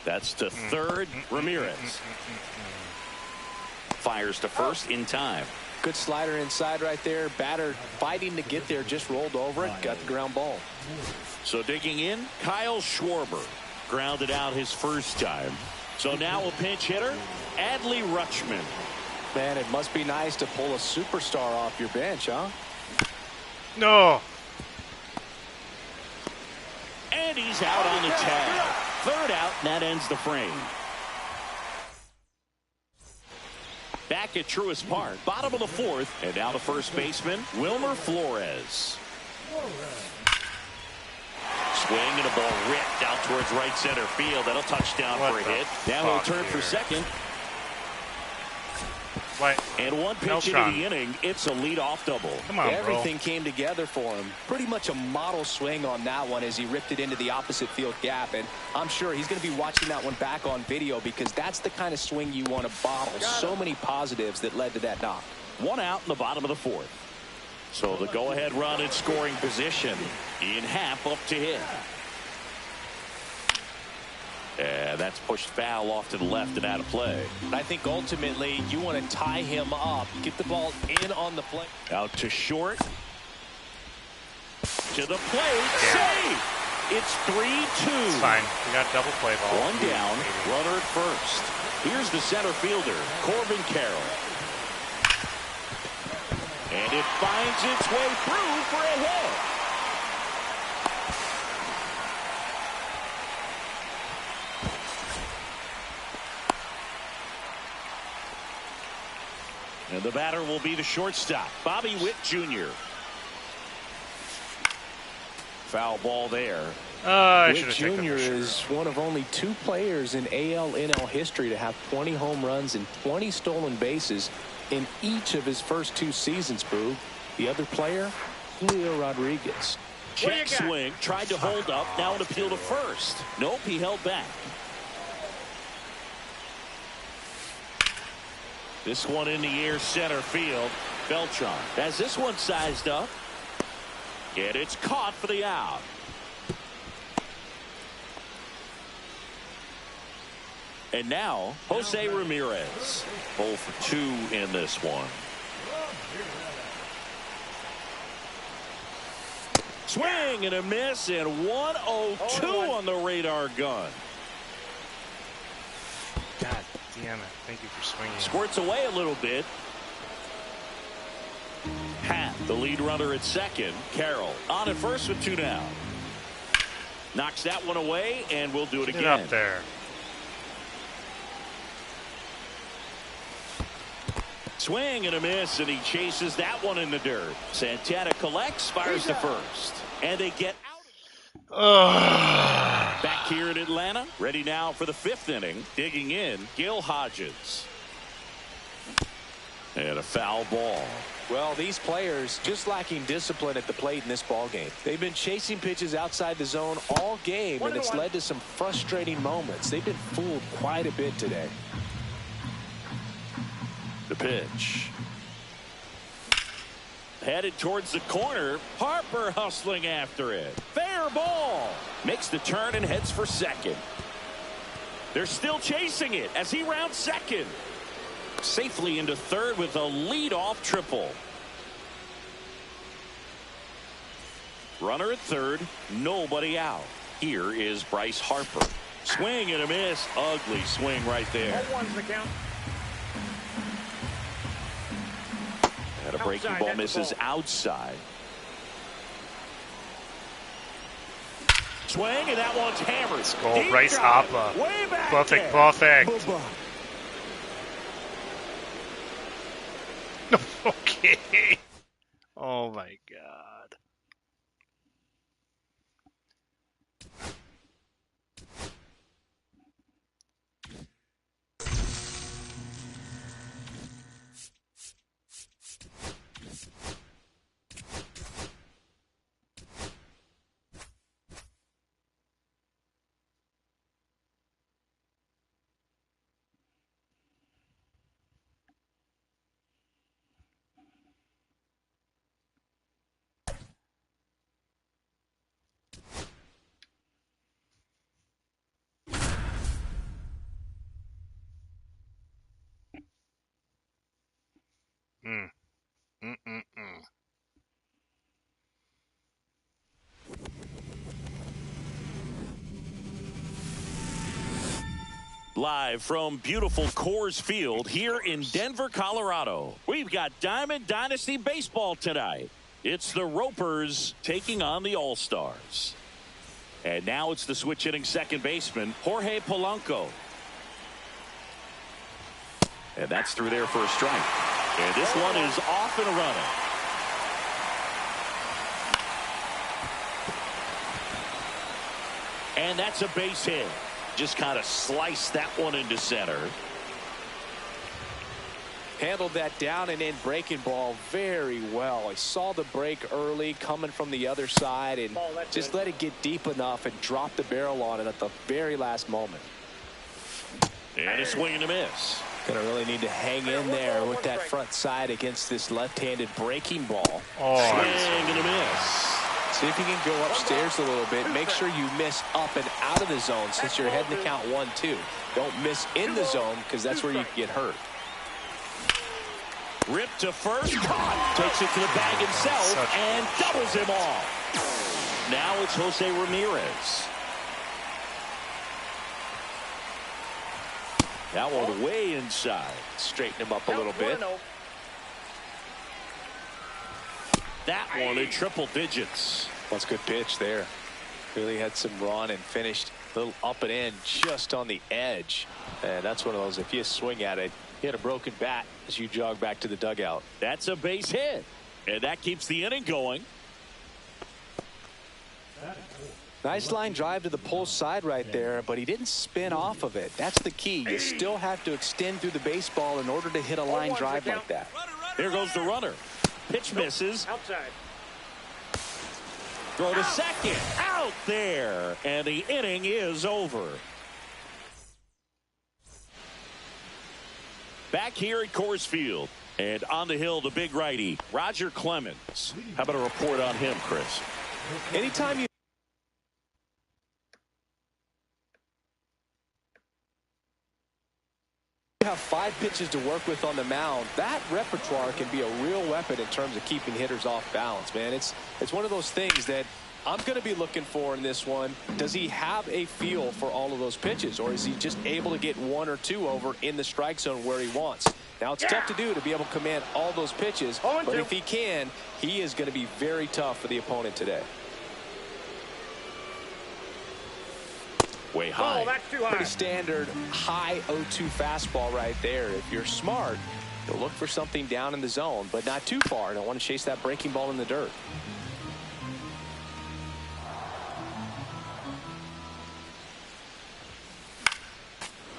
That's to third. Ramirez fires to first in time. Good slider inside right there. Batter fighting to get there, just rolled over it, got the ground ball. So digging in, Kyle Schwarber grounded out his first time. So now a pinch hitter, Adley Rutschman. Man, it must be nice to pull a superstar off your bench, huh? No. And he's out on the tag. Third out, and that ends the frame. Back at Truist Park, bottom of the 4th, and now the first baseman, Wilmer Flores. Swing and a ball ripped out towards right center field. That'll touchdown for a hit. Now he'll turn for second. What? And one pitch into the inning, it's a leadoff double. Come on, everything came together for him. Pretty much a model swing on that one as he ripped it into the opposite field gap. And I'm sure he's going to be watching that one back on video because that's the kind of swing you want to bottle. So many positives that led to that knock. One out in the bottom of the 4th. So the go-ahead run in scoring position. Ian Happ up to hit. And that's pushed foul off to the left and out of play. I think ultimately you want to tie him up, get the ball in on the plate. Out to short. To the plate. Save! It's 3-2. It's fine. We got double play ball. One down. Runner at first. Here's the center fielder, Corbin Carroll. And it finds its way through for a hit. And the batter will be the shortstop, Bobby Witt Jr. Foul ball there. Witt Jr. is one of only 2 players in AL/NL history to have 20 home runs and 20 stolen bases in each of his first 2 seasons, Boog. The other player, Julio Rodriguez. Check swing, tried to hold up, now an appeal to first. Nope, he held back. This one in the air, center field. Beltran has this one sized up. And it's caught for the out. And now, Jose Ramirez. 0 for 2 in this one. Swing and a miss, and 102 on the radar gun. God damn it. Thank you for swinging. Squirts away a little bit. Happ, the lead runner at second. Carroll on at first with 2 down. Knocks that one away, and we'll do it again. Get up there. Swing and a miss, and he chases that one in the dirt. Santana collects, fires to first. And they get out. Back here in Atlanta, ready now for the 5th inning. Digging in, Gil Hodges. And a foul ball. Well, these players just lacking discipline at the plate in this ballgame. They've been chasing pitches outside the zone all game, and it's led to some frustrating moments. They've been fooled quite a bit today. The pitch. Headed towards the corner. Harper hustling after it. Fair ball. Makes the turn and heads for second. They're still chasing it as he rounds second. Safely into third with a leadoff triple. Runner at third. Nobody out. Here is Bryce Harper. Swing and a miss. Ugly swing right there. 0-1's the count. And a breaking ball misses outside. Swing, and that one's hammered. Let's go, Bryce Harper. Way back Perfect, there. perfect. Okay. Oh my God. Live from beautiful Coors Field here in Denver, Colorado. We've got Diamond Dynasty Baseball tonight. It's the Ropers taking on the All-Stars. And now it's the switch hitting second baseman, Jorge Polanco. And that's through there for a strike. And this one is off and running. And that's a base hit. Just kind of sliced that one into center. Handled that down and in breaking ball very well. He saw the break early coming from the other side and just let it get deep enough and drop the barrel on it at the very last moment. And a swing and a miss. Gonna really need to hang in there with that front side against this left-handed breaking ball. Oh, swing and a miss. See if you can go upstairs a little bit. Make sure you miss up and out of the zone since you're heading to count 1-2. Don't miss in the zone because that's where you can get hurt. Ripped to first, caught, takes it to the bag himself and doubles him off. Now it's Jose Ramirez. That one way inside. Straighten him up a little bit. that one in triple digits. That's a good pitch there. Really had some run and finished a little up and in just on the edge. And that's one of those, if you swing at it, you had a broken bat as you jog back to the dugout. That's a base hit. And that keeps the inning going. Nice line drive to the pull side right there, but he didn't spin off of it. That's the key. You still have to extend through the baseball in order to hit a line drive like that. Here goes the runner. Pitch misses. Outside. Throw to second. Out there. And the inning is over. Back here at Coors Field. And on the hill, the big righty, Roger Clemens. How about a report on him, Chris? Anytime you have 5 pitches to work with on the mound, that repertoire can be a real weapon in terms of keeping hitters off balance, man. It's one of those things that I'm going to be looking for in this one. Does he have a feel for all of those pitches, or is he just able to get 1 or 2 over in the strike zone where he wants? Now, it's tough to do to be able to command all those pitches, but if he can, he is going to be very tough for the opponent today. Way high. Oh, that's too high. Pretty standard high 0-2 fastball right there. If you're smart, you'll look for something down in the zone, but not too far. Don't want to chase that breaking ball in the dirt.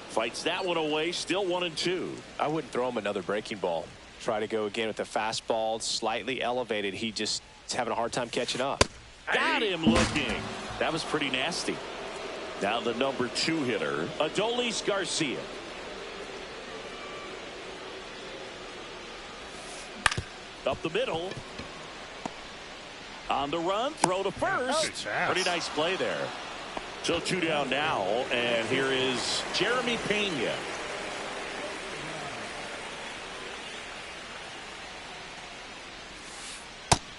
Fights that one away. Still 1-2. I wouldn't throw him another breaking ball. Try to go again with the fastball, slightly elevated. He just is having a hard time catching up. Got him looking. That was pretty nasty. Now the number 2 hitter, Adolis Garcia. Up the middle. On the run, throw to first. Pretty nice play there. So 2 down now, and here is Jeremy Pena.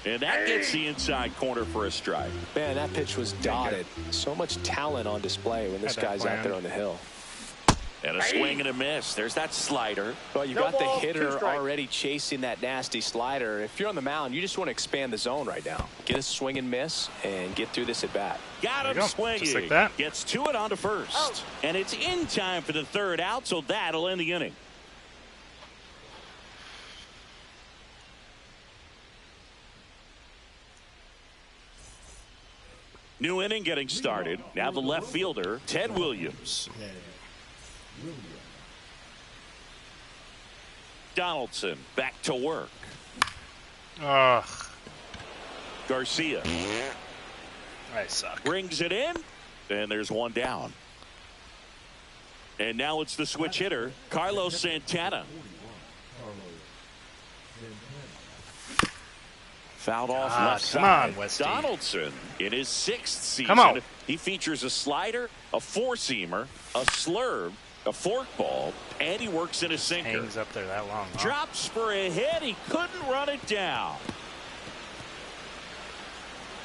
And that gets the inside corner for a strike. Man, that pitch was dotted. So much talent on display when this guy's out there on the hill. And a swing and a miss. There's that slider. Well, you got the hitter already chasing that nasty slider. If you're on the mound, you just want to expand the zone right now. Get a swing and miss and get through this at bat. Got him swinging. Just like that. Gets to it on to first. And it's in time for the 3rd out, so that'll end the inning. New inning getting started. Now the left fielder, Ted Williams. Donaldson back to work. Ugh. Garcia I suck. brings it in, and there's 1 down. And now it's the switch hitter, Carlos Santana. Fouled off left come side. on, Westy. Donaldson in his 6th season. Come on. He features a slider, a 4-seamer, a slurve, a forkball, and he works in a sinker. Hangs up there that long. Huh? Drops for a hit. He couldn't run it down.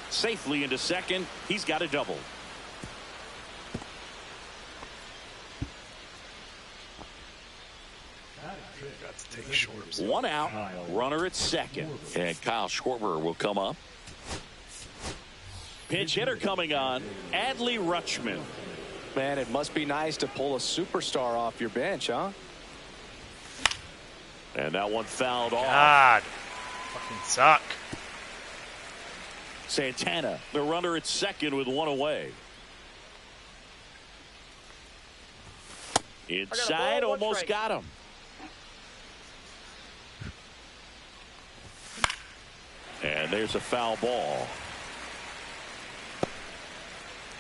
Safely into second. He's got a double. Take shorts. 1 out. Runner at second. And Kyle Schwarber will come up. Pinch hitter coming on. Adley Rutschman. Man, it must be nice to pull a superstar off your bench, huh? And that one fouled off. God. Fucking suck. Santana, the runner at second with 1 away. Inside, almost got him. And there's a foul ball.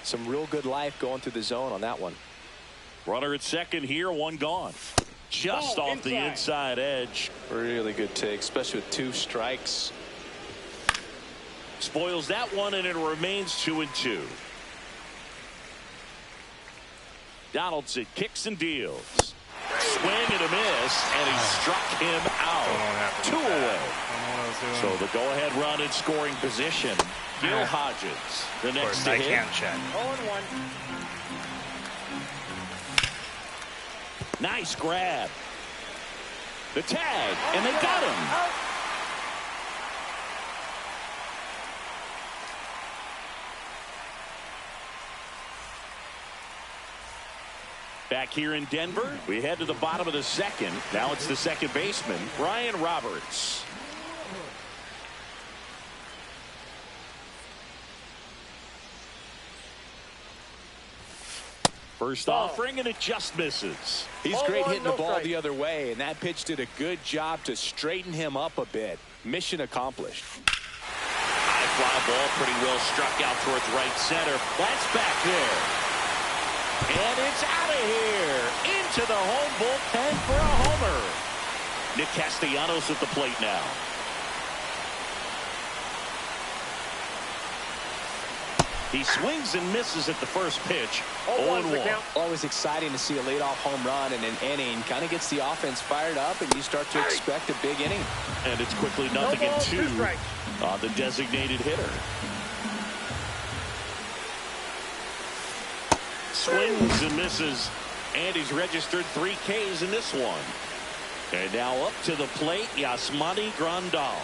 Some real good life going through the zone on that one. Runner at second here, 1 gone. Just off the inside edge. Really good take, especially with 2 strikes. Spoils that one, and it remains 2-2. Donaldson kicks and deals. Swing and a miss, and he struck him out. 2 away. So the go-ahead run in scoring position. Gil Hodges, the next to I hit. can't check. 0-1. Nice grab. The tag, and they got him. Back here in Denver, we head to the bottom of the second. Now it's the second baseman, Ryan Roberts. First offering, and it just misses. He's great hitting the ball the other way, and that pitch did a good job to straighten him up a bit. Mission accomplished. High fly ball, pretty well struck out towards right center. That's back there. And it's out of here. Into the home bullpen for a homer. Nick Castellanos at the plate now. He swings and misses at the first pitch. 0-1. Always exciting to see a leadoff home run in an inning. Kind of gets the offense fired up, and you start to expect a big inning. And it's quickly 0-2 on the designated hitter. Swings and misses, and he's registered 3 Ks in this one. And now up to the plate, Yasmani Grandal.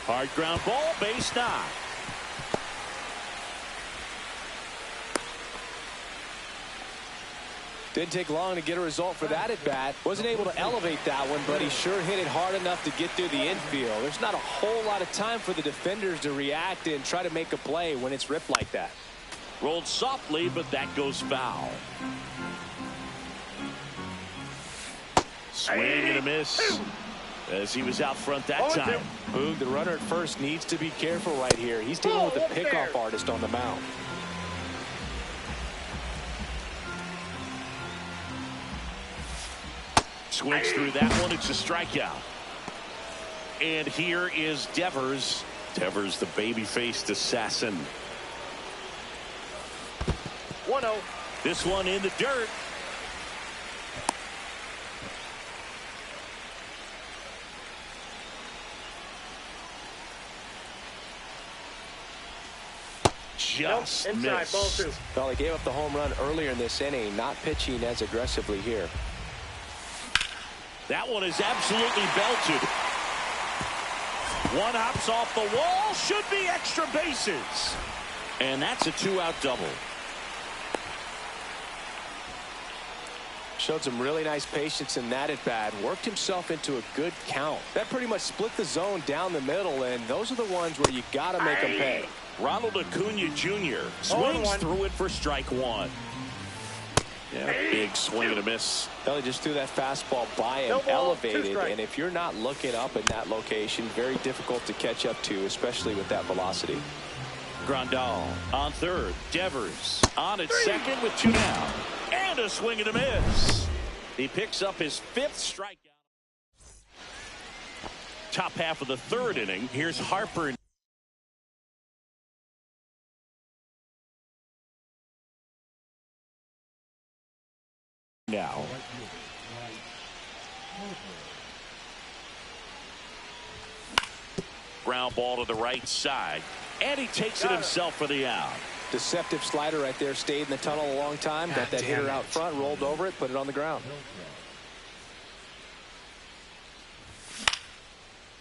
Hard ground ball, base knock. Didn't take long to get a result for that at bat. Wasn't able to elevate that one, but he sure hit it hard enough to get through the infield. There's not a whole lot of time for the defenders to react and try to make a play when it's ripped like that. Rolled softly, but that goes foul. Swing and a miss as he was out front that time. Boog, the runner at first needs to be careful right here. He's dealing with a pickoff artist on the mound. Swings through that one. It's a strikeout. And here is Devers. Devers, the baby-faced assassin. 1-0. This one in the dirt. Just inside, missed. ball 2. Well, he gave up the home run earlier in this inning, not pitching as aggressively here. That one is absolutely belted. One hops off the wall. Should be extra bases. And that's a 2-out double. Showed some really nice patience in that at bat. Worked himself into a good count. That pretty much split the zone down the middle, and those are the ones where you got to make them pay. Ronald Acuna Jr. swings through it for strike one. Yeah, big swing and a miss. He just threw that fastball by him, elevated, and if you're not looking up in that location, very difficult to catch up to, especially with that velocity. Grandal on third. Devers on at second with 2 down. And a swing and a miss. He picks up his 5th strikeout. Top half of the 3rd inning. Here's Harper. Now. Ground ball to the right side. And he takes it himself for the out. Deceptive slider right there. Stayed in the tunnel a long time. Got that hitter out front, rolled over it, put it on the ground.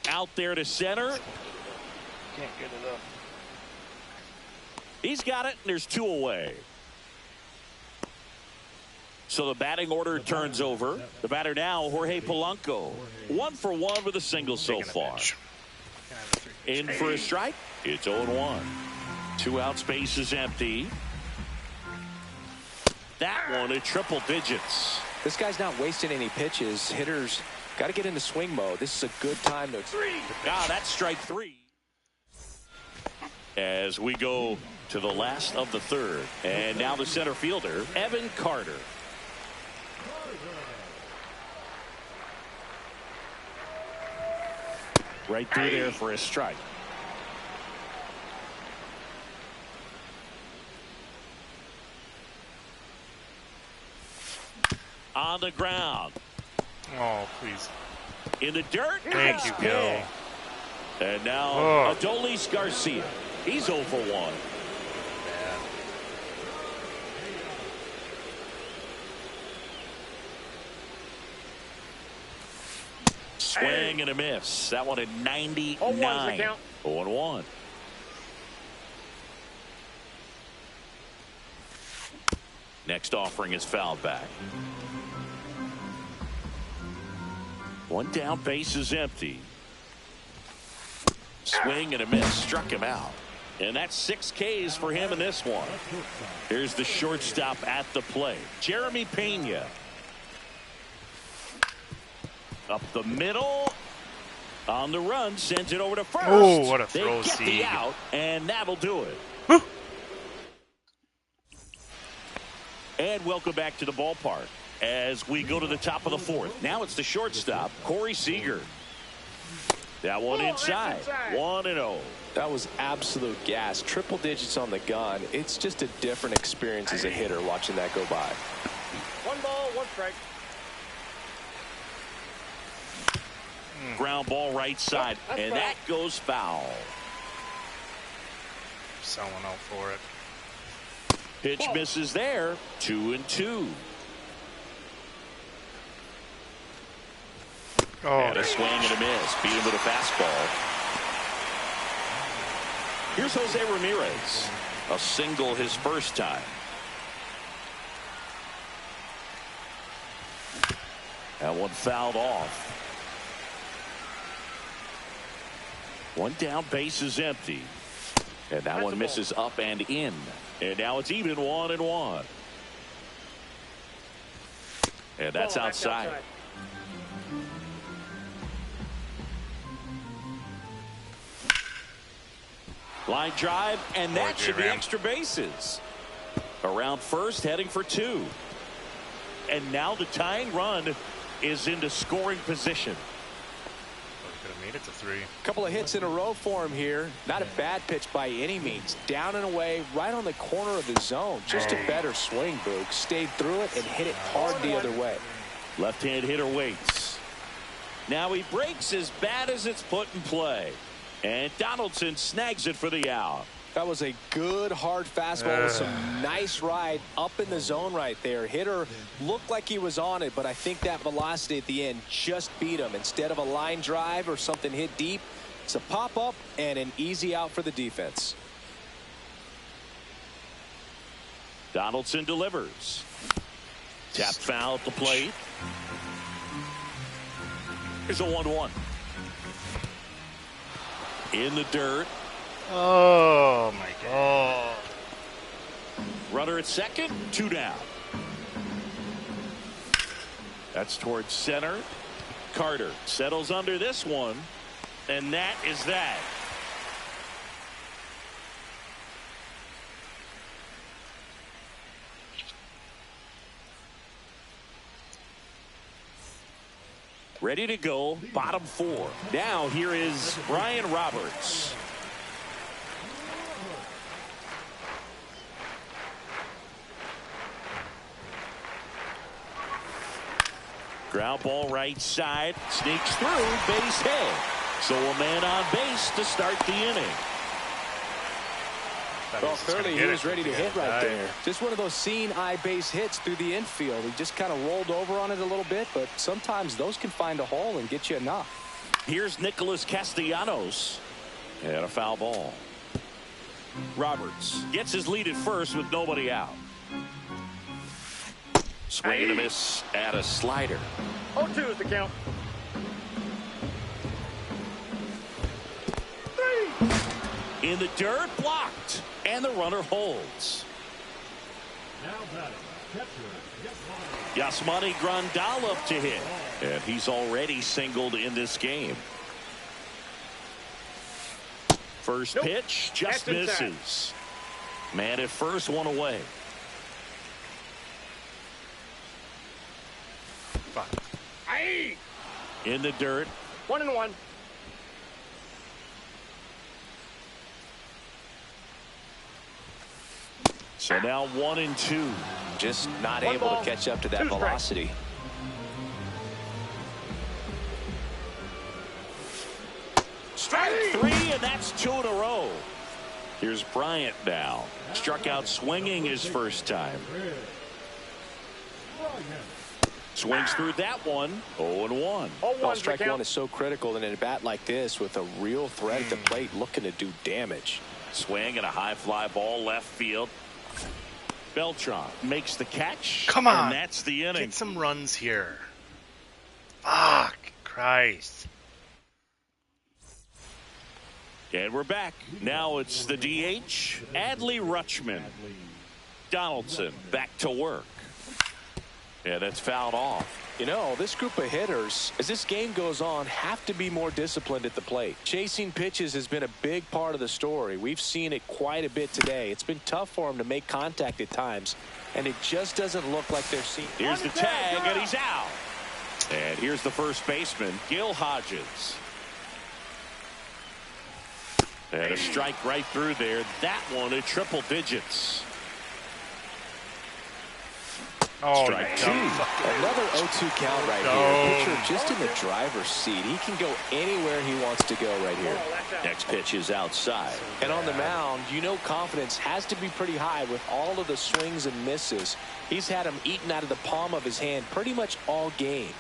Out there to center. Can't get it up. He's got it, and there's 2 away. So the batting order turns over. The batter now, Jorge Polanco. 1 for 1 with a single so far. In for a strike. It's 0-1. 2 out, space is empty. That one at triple digits. This guy's not wasting any pitches. Hitters got to get into swing mode. This is a good time to. That's strike 3. As we go to the last of the 3rd. And now the center fielder, Evan Carter. Right through there for a strike. On the ground. Oh, please. In the dirt. Thank you, Gil. And now Adolis Garcia. He's 0 for 1. Swing and a miss. That one at 99. 0-1. Next offering is fouled back. One down, base is empty. Swing and a miss, struck him out. And that's 6 Ks for him in this one. Here's the shortstop at the plate, Jeremy Pena. Up the middle. On the run, sends it over to first. Oh, what a throw, They get the out, and that'll do it. Woo. And welcome back to the ballpark as we go to the top of the 4th. Now it's the shortstop, Corey Seager. That one inside. 1-0. That was absolute gas. Triple digits on the gun. It's just a different experience as a hitter watching that go by. 1 ball, 1 strike. Ground ball right side, and that goes foul. Someone out for it. Pitch misses there. 2-2. Oh, And a swing and a miss. Beat him with a fastball. Here's Jose Ramirez. A single his first time. That one fouled off. One down, base is empty. And that one misses up and in. And now it's even 1-1. And that's outside. Line drive, and that should be extra bases. Around first, heading for 2. And now the tying run is into scoring position. could have made it to 3. Couple of hits in a row for him here. Not a bad pitch by any means. Down and away, right on the corner of the zone. Just a better swing, Boog. Stayed through it and hit it hard the other way. Left-hand hitter waits. Now he breaks as bad as it's put in play. And Donaldson snags it for the out. That was a good hard fastball with some nice ride up in the zone right there. Hitter looked like he was on it, but I think that velocity at the end just beat him. Instead of a line drive or something hit deep, it's a pop-up and an easy out for the defense. Donaldson delivers. Tap foul at the plate. Here's a 1-1. In the dirt. Oh my God. Runner at second, 2 down. That's towards center. Carter settles under this one, and that is that. Ready to go, bottom 4. Now here is Brian Roberts. Ground ball right side, sneaks through, base hit. So a man on base to start the inning. Well, clearly he was ready to hit right there. Just one of those seeing eye base hits through the infield. He just kind of rolled over on it a little bit, but sometimes those can find a hole and get you enough. Here's Nicholas Castellanos. And a foul ball. Roberts gets his lead at first with nobody out. Swing and a miss at a slider. 0-2 is the count. 3. In the dirt, blocked. And the runner holds. Yasmani Grandal up to hit. And he's already singled in this game. First pitch just misses. Man at first, one away. In the dirt. 1-1. So now 1-2. Just not able to catch up to that velocity. Strike 3, and that's 2 in a row. Here's Bryant now. Struck out swinging his first time. Swings through that one. 0-1. Well, strike one is so critical in a bat like this with a real threat at the plate looking to do damage. Swing and a high fly ball left field. Beltran makes the catch. Come on. And that's the inning. Get some runs here. Fuck. Christ. And we're back. Now it's the DH, Adley Rutschman. Donaldson back to work. Yeah, that's fouled off. You know, this group of hitters, as this game goes on, have to be more disciplined at the plate. Chasing pitches has been a big part of the story. We've seen it quite a bit today. It's been tough for them to make contact at times, and it just doesn't look like they're seeing. Here's the tag, and he's out. And here's the first baseman, Gil Hodges. And a strike right through there. That one at triple digits. Oh, Strike two. Another 0-2 count right here. Pitcher just in the driver's seat. He can go anywhere he wants to go right here. Next pitch is outside. And on the mound, you know confidence has to be pretty high with all of the swings and misses. He's had them eaten out of the palm of his hand pretty much all game.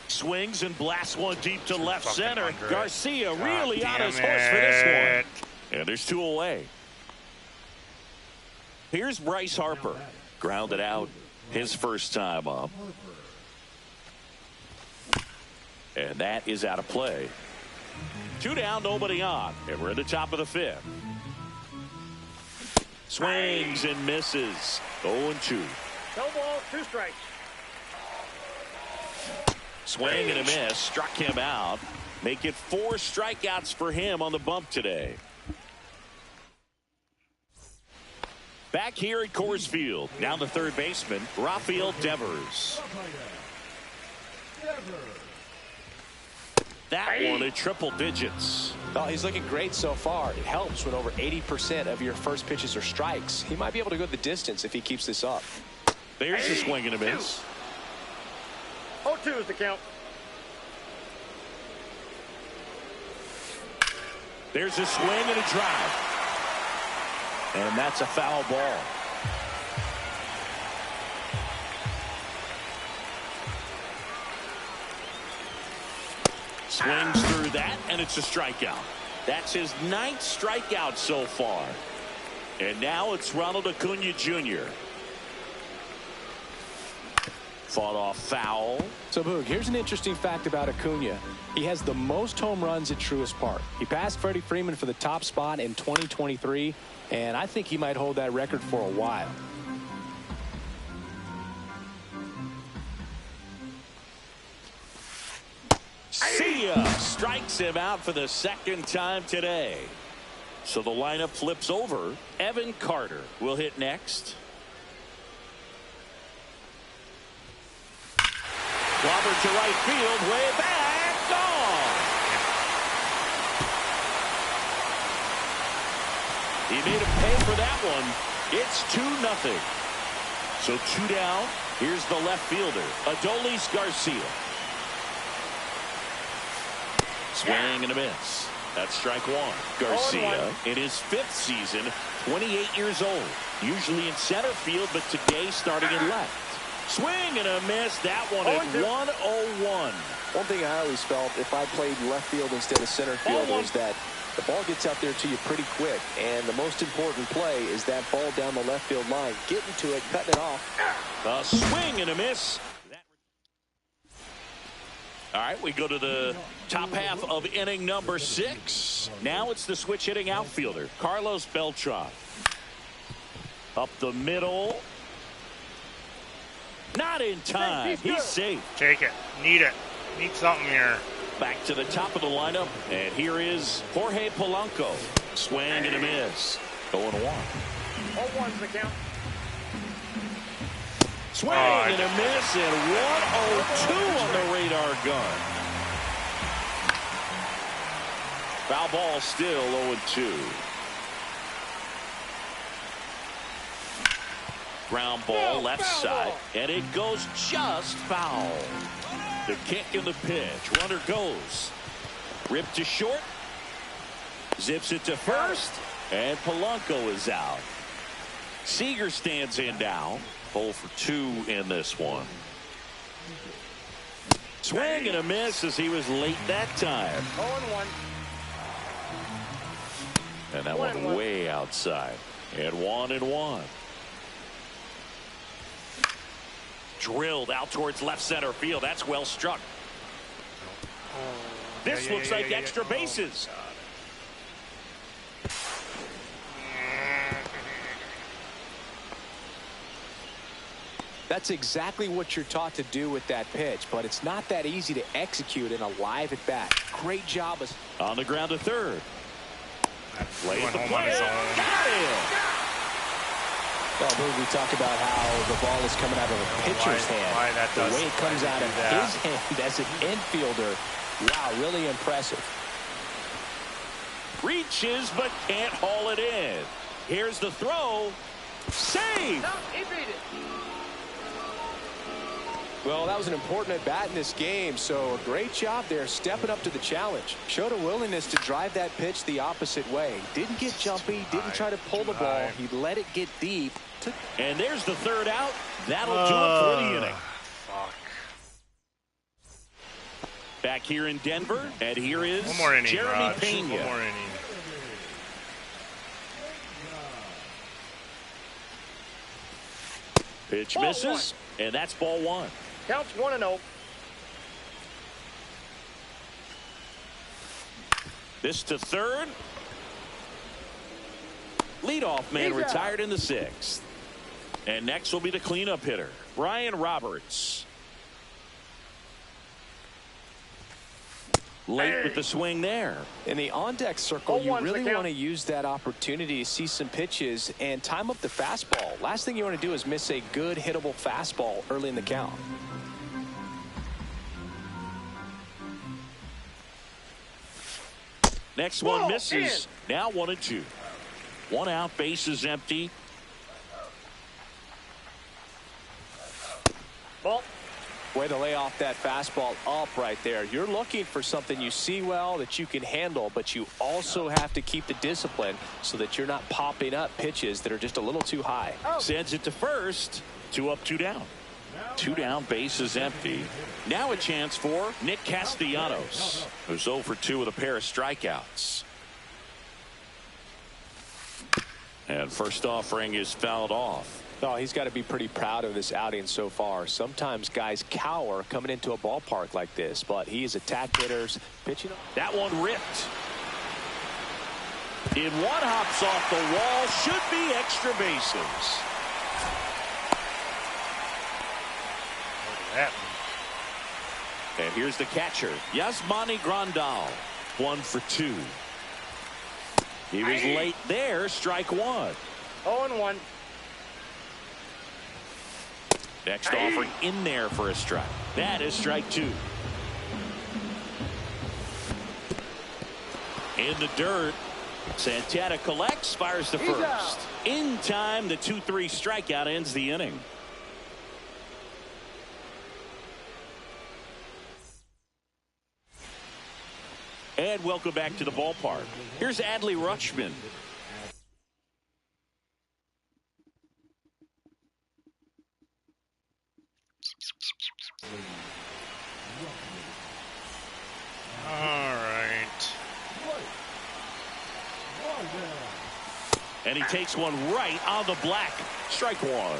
Swings and blasts one deep to left Fucking center. under it. Garcia God really on damn his horse for this it. one. And there's two away. Here's Bryce Harper. Grounded out his first time up. And that is out of play. Two down, nobody on. And we're in the top of the fifth. Swings and misses. 0-2. No ball, 2 strikes. Swing and a miss. Struck him out. Make it 4 strikeouts for him on the bump today. Back here at Coors Field. Now the third baseman, Rafael Devers. That one at triple digits. Well, he's looking great so far. It helps when over 80% of your first pitches are strikes. He might be able to go the distance if he keeps this up. There's a swing and a miss. 0-2 is the count. There's a swing and a drive. And that's a foul ball. Swings through that, and it's a strikeout. That's his 9th strikeout so far. And now it's Ronald Acuna Jr. Fought off foul. So, Boog, here's an interesting fact about Acuna. He has the most home runs at Truist Park. He passed Freddie Freeman for the top spot in 2023, and I think he might hold that record for a while. See ya! Strikes him out for the second time today. So the lineup flips over. Evan Carter will hit next. Robert to right field, way back, gone. He made him pay for that one. It's 2-0. So 2 down. Here's the left fielder, Adolis Garcia. Swing and a miss. That's strike one. Garcia in his 5th season, 28 years old. Usually in center field, but today starting in left. Swing and a miss. That one is 1-0-1. One thing I always felt if I played left field instead of center field was that the ball gets out there to you pretty quick. And the most important play is that ball down the left field line. Getting to it, cutting it off. A swing and a miss. All right, we go to the top half of inning number 6. Now it's the switch hitting outfielder, Carlos Beltran. Up the middle. Not in time. He's safe. Take it. Need it. Need something here. Back to the top of the lineup, and here is Jorge Polanco. Swing and a miss. 0-1. 0-1 is the count. Swing and a miss, and 1-0-2 on the radar gun. Foul ball still 0-2. Ground ball left side, and it goes just foul. The kick and the pitch. Runner goes. Ripped to short. Zips it to first, and Polanco is out. Seager stands in now. 0 for 2 in this one. Swing and a miss as he was late that time. 0-1. And that one way outside. And 1-1. Drilled out towards left center field. That's well struck. This looks like extra bases. That's exactly what you're taught to do with that pitch, but it's not that easy to execute in a live at bat. Great job. On the ground to third. Play at the home on his plate. own. Got him. Well, we talk about how the ball is coming out of a pitcher's hand. The way it comes out of his hand as an infielder. Wow, really impressive. Reaches but can't haul it in. Here's the throw. Save. No, he beat it. Well, that was an important at bat in this game, so a great job there stepping up to the challenge. Showed a willingness to drive that pitch the opposite way. Didn't get jumpy, didn't try to pull the ball. He let it get deep. And there's the third out. That'll do it for the inning. Fuck. Back here in Denver, and here is One more inning, Jeremy Raj. Pena. One more inning. Pitch Ball misses, and that's ball one. Counts 1-0. This to third. Leadoff man He's out. retired in the sixth. And next will be the cleanup hitter, Brian Roberts. Late with the swing there. In the on-deck circle, you 0-1's the really count. want to use that opportunity to see some pitches and time up the fastball. Last thing you want to do is miss a good hittable fastball early in the count. Next one Whoa, misses. Now 1-2. One out, bases empty. Ball. Way to lay off that fastball up right there. You're looking for something you see well that you can handle, but you also have to keep the discipline so that you're not popping up pitches that are just a little too high. Sends it to first. 2 up, 2 down. 2 down, bases empty. Now a chance for Nick Castellanos, who's 0 for 2 with a pair of strikeouts. And first offering is fouled off. Oh, he's got to be pretty proud of this outing so far. Sometimes guys cower coming into a ballpark like this, but he has attacked hitters, pitching. That one ripped. In one, hops off the wall. Should be extra bases. That And here's the catcher, Yasmani Grandal. 1 for 2. He was late there. Strike one. 0-1. Next offering in there for a strike. That is strike 2. In the dirt. Santana collects, fires to He's first. out. In time, the 2-3 strikeout ends the inning. And welcome back to the ballpark. Here's Adley Rutschman. All right. And he takes one right on the black. Strike one.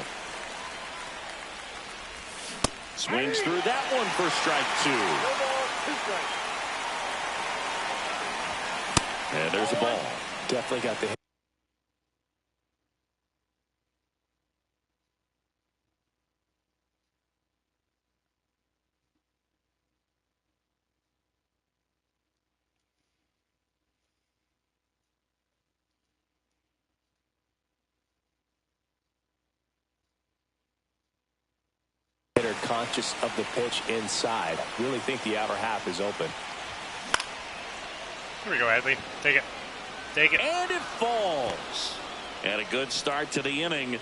Swings through that one for strike 2. No ball, 2 strikes. And there's a ball. Definitely got the hit. Hitter conscious of the pitch inside. Really think the outer half is open. Here we go, Adley. Take it. Take it. And it falls. And a good start to the inning.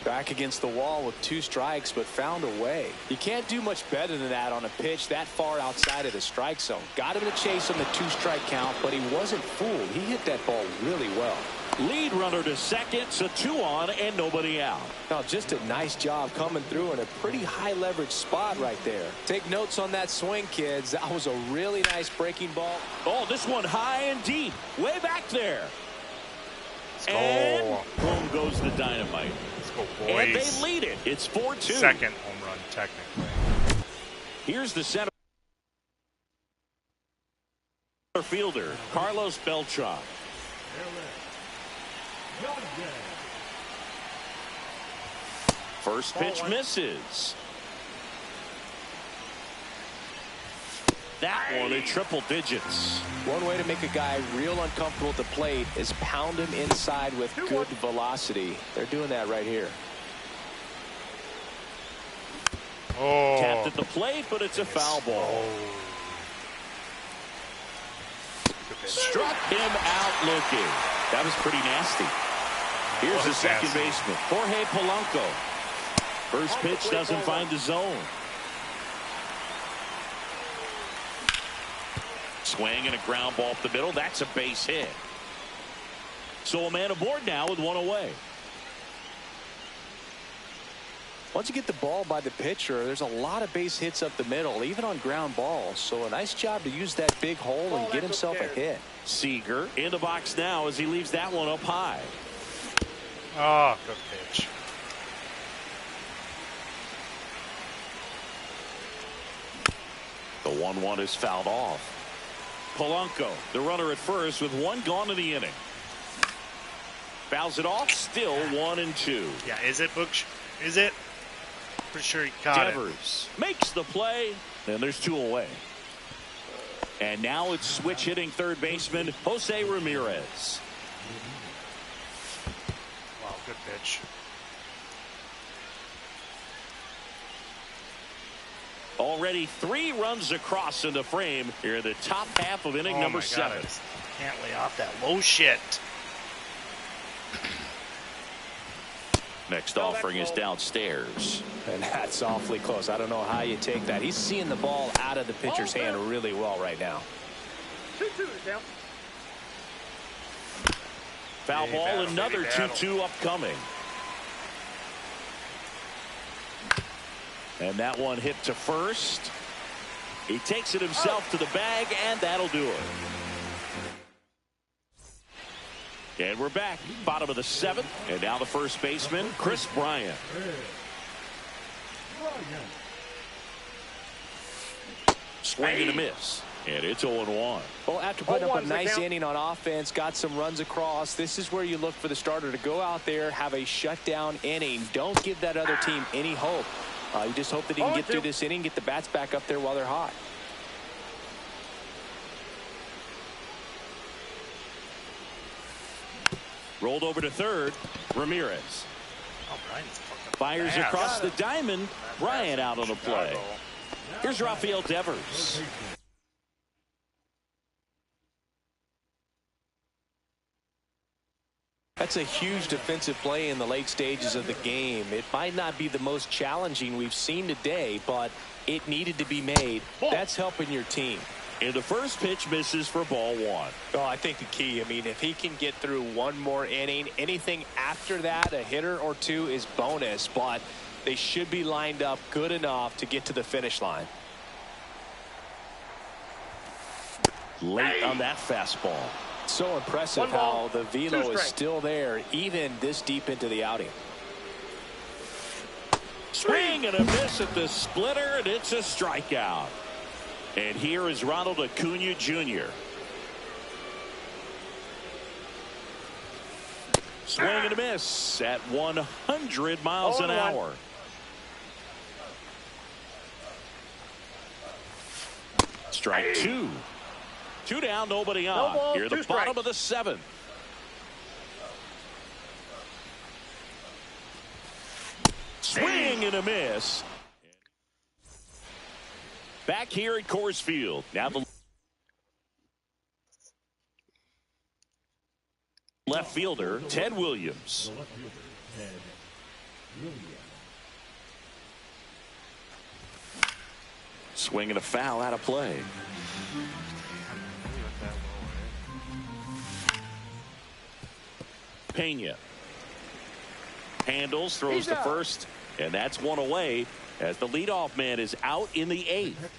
Back against the wall with 2 strikes, but found a way. You can't do much better than that on a pitch that far outside of the strike zone. Got him to chase on the 2-strike count, but he wasn't fooled. He hit that ball really well. Lead runner to second, so 2 on and nobody out. Now, just a nice job coming through in a pretty high leverage spot right there. Take notes on that swing, kids. That was a really nice breaking ball. Oh, this one high and deep, way back there. Let's And go. boom goes the dynamite. Let's go, And boys. they lead it. It's 4-2. Second home run, technically. Here's the center fielder, Carlos Beltran. First pitch misses. That one in triple digits. One way to make a guy real uncomfortable at the plate is pound him inside with good velocity. They're doing that right here. Oh. Tapped at the plate, but it's a foul ball. Struck him out looking. That was pretty nasty. Here's the second baseman, Jorge Polanco. First pitch doesn't find the zone. Swing and a ground ball up the middle. That's a base hit. So a man aboard now with 1 away. Once you get the ball by the pitcher, there's a lot of base hits up the middle, even on ground balls. So a nice job to use that big hole and get himself a hit. Seager in the box now as he leaves that one up high. Oh, good pitch. The 1-1 is fouled off. Polanco, the runner at first with 1 gone in the inning. Fouls it off, still 1-2. Yeah, is it, Books? Is it? Pretty sure he caught Devers makes the play, and there's 2 away. And now it's switch hitting third baseman Jose Ramirez. Wow, good pitch. Already 3 runs across in the frame here in the top half of inning number 7. God, I just can't lay off that low shit. Next offering is downstairs. And that's awfully close. I don't know how you take that. He's seeing the ball out of the pitcher's hand really well right now. 2-2 is down. Foul ball, another 2-2 upcoming. And that one hit to first. He takes it himself to the bag, and that'll do it. And we're back, bottom of the 7th, and now the first baseman, Chris Bryant. Swing and a miss, and it's 0-1. Well, after putting up a nice inning on offense, got some runs across, this is where you look for the starter to go out there, have a shutdown inning. Don't give that other team any hope. You just hope that he can get through this inning, get the bats back up there while they're hot. Rolled over to third, Ramirez. Oh, Brian's fucking Fires fast. across the diamond. Bryant out on the play. Here's Rafael Devers. That's a huge defensive play in the late stages of the game. It might not be the most challenging we've seen today, but it needed to be made. That's helping your team. And the first pitch misses for ball 1. Oh, I think the key, if he can get through one more inning, anything after that, a hitter or 2 is bonus, but they should be lined up good enough to get to the finish line. Late on that fastball. So impressive how the velo is still there, even this deep into the outing. Swing and a miss at the splitter, and it's a strikeout. And here is Ronald Acuna Jr. Swing and a miss at 100 miles an hour. Strike 2. 2 down, nobody on. No ball, Here, the 2 bottom strikes. of the 7th. Swing and a miss. Back here at Coors Field. Now the left fielder, Ted Williams. Swing and a foul out of play. Pena. Handles, throws to first, and that's one away as the leadoff man is out in the 8th.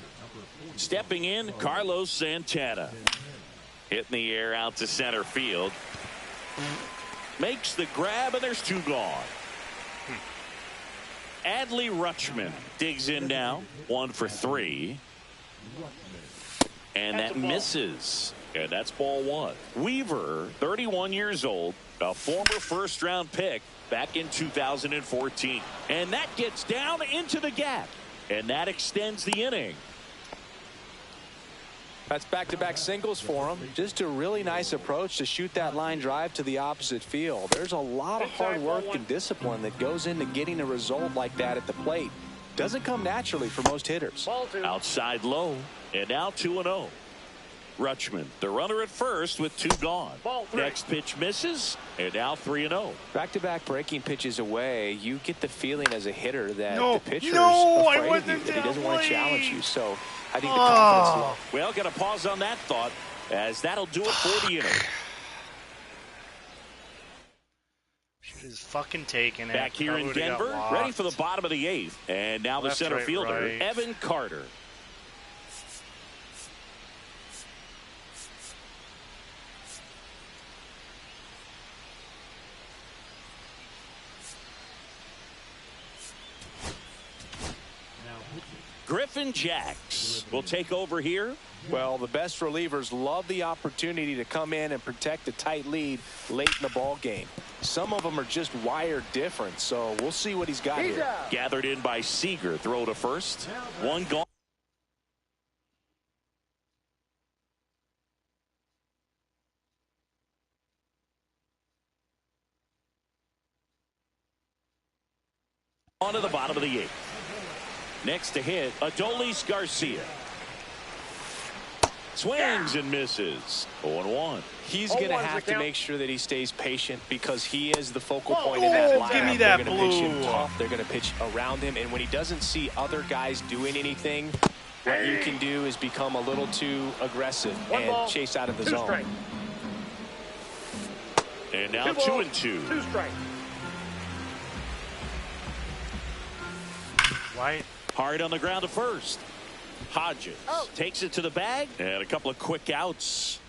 Stepping in, Carlos Santana. Hitting the air out to center field. Makes the grab, and there's 2 gone. Adley Rutschman digs in now. 1 for 3. And that misses. And that's ball 1. Weaver, 31 years old, a former first-round pick back in 2014. And that gets down into the gap. And that extends the inning. That's back-to-back singles for him. Just a really nice approach to shoot that line drive to the opposite field. There's a lot of hard work and discipline that goes into getting a result like that at the plate. Doesn't come naturally for most hitters. Outside low, and now 2-0. Rutschman, the runner at first with 2 gone. Next pitch misses, and now 3-0. Back-to-back breaking pitches away, you get the feeling as a hitter that the pitcher's I afraid of wasn't you, that he doesn't want to challenge you. So I think the Oh. confidence low. Well, got to pause on that thought, as that'll do it for the inning. Should have fucking taken it. Back here in Probably would've Denver, got ready walked. for the bottom of the 8th. And now the Left, center right, fielder, right. Evan Carter. Griffin Jacks will take over here. Well, the best relievers love the opportunity to come in and protect a tight lead late in the ball game. Some of them are just wired different, so we'll see what he's got here. Gathered in by Seager. Throw to first. 1 gone. On to the bottom of the 8th. Next to hit, Adolis Garcia. Swings and misses. 0-1. He's going to have to make sure that he stays patient because he is the focal point in that lineup. Give me They're that going to pitch him blue. tough. They're going to pitch around him. And when he doesn't see other guys doing anything, what you can do is become a little too aggressive and chase out of the zone. Strike. And now 2-2. 2 strikes. White. Hard on the ground to first. Hodges takes it to the bag, and a couple of quick outs.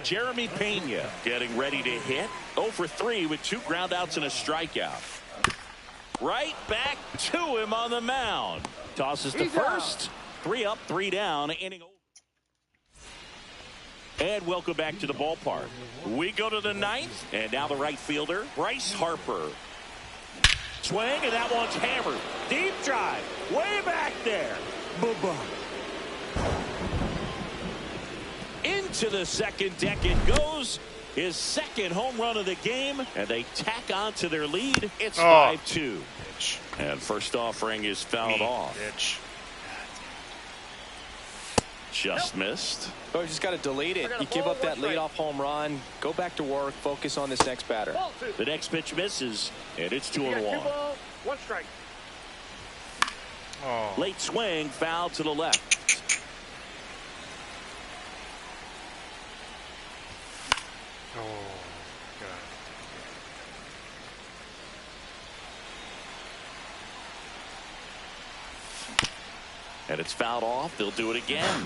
Jeremy Pena getting ready to hit. 0 for 3 with 2 ground outs and a strikeout. Right back to him on the mound. Tosses to first. 3 up, 3 down. Inning over. And welcome back to the ballpark. We go to the 9th, and now the right fielder, Bryce Harper. Swing, and that one's hammered. Deep drive, way back there. Boom. Into the second deck it goes. His second home run of the game, and they tack on to their lead. It's 5-2. Bitch. And first offering is fouled off. Bitch. Just missed. Oh, you just got to delete it. You give up that leadoff home run, go back to work, focus on this next batter. The next pitch misses, and it's 2-1. 2 balls, 1 strike. Oh. Late swing, foul to the left. Oh. God. And it's fouled off. They'll do it again.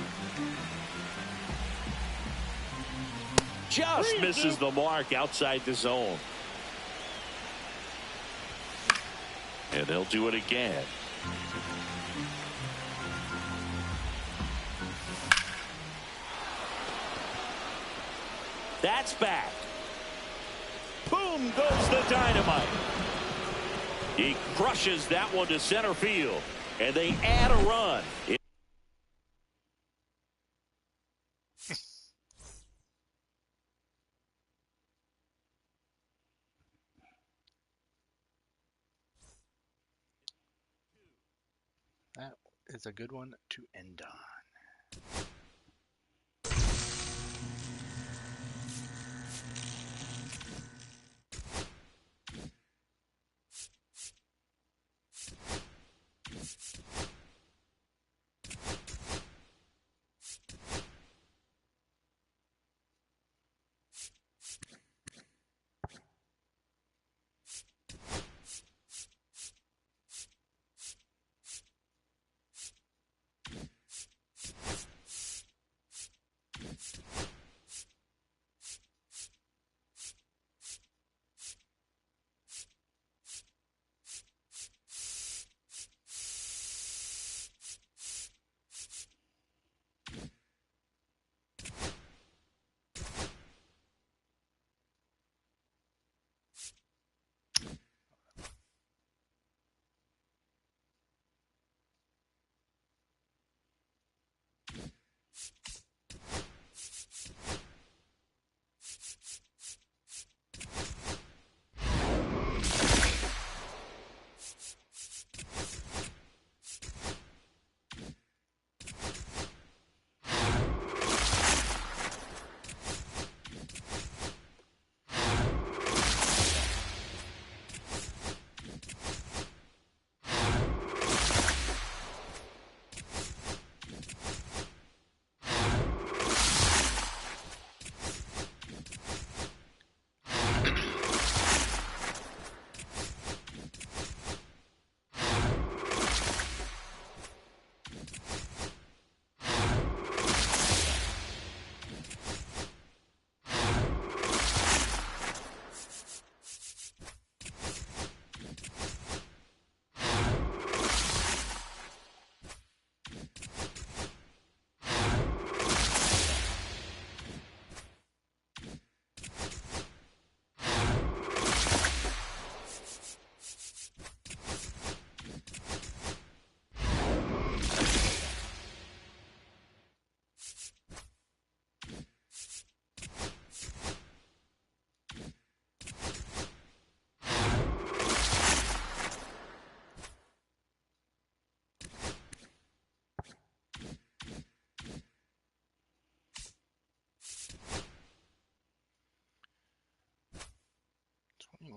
Just misses the mark outside the zone. And they'll do it again. That's back. Boom goes the dynamite. He crushes that one to center field. And they add a run. That is a good one to end on.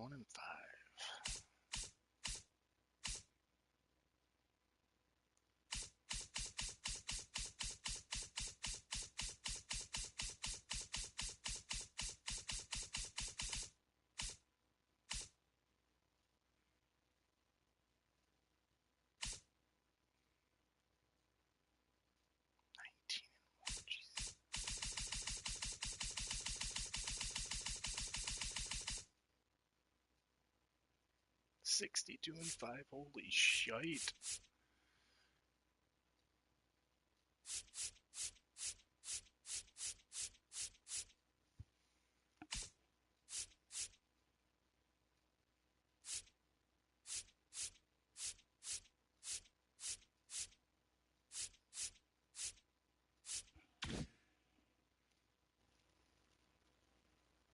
61-5. Jeez. 62-5. Holy shite.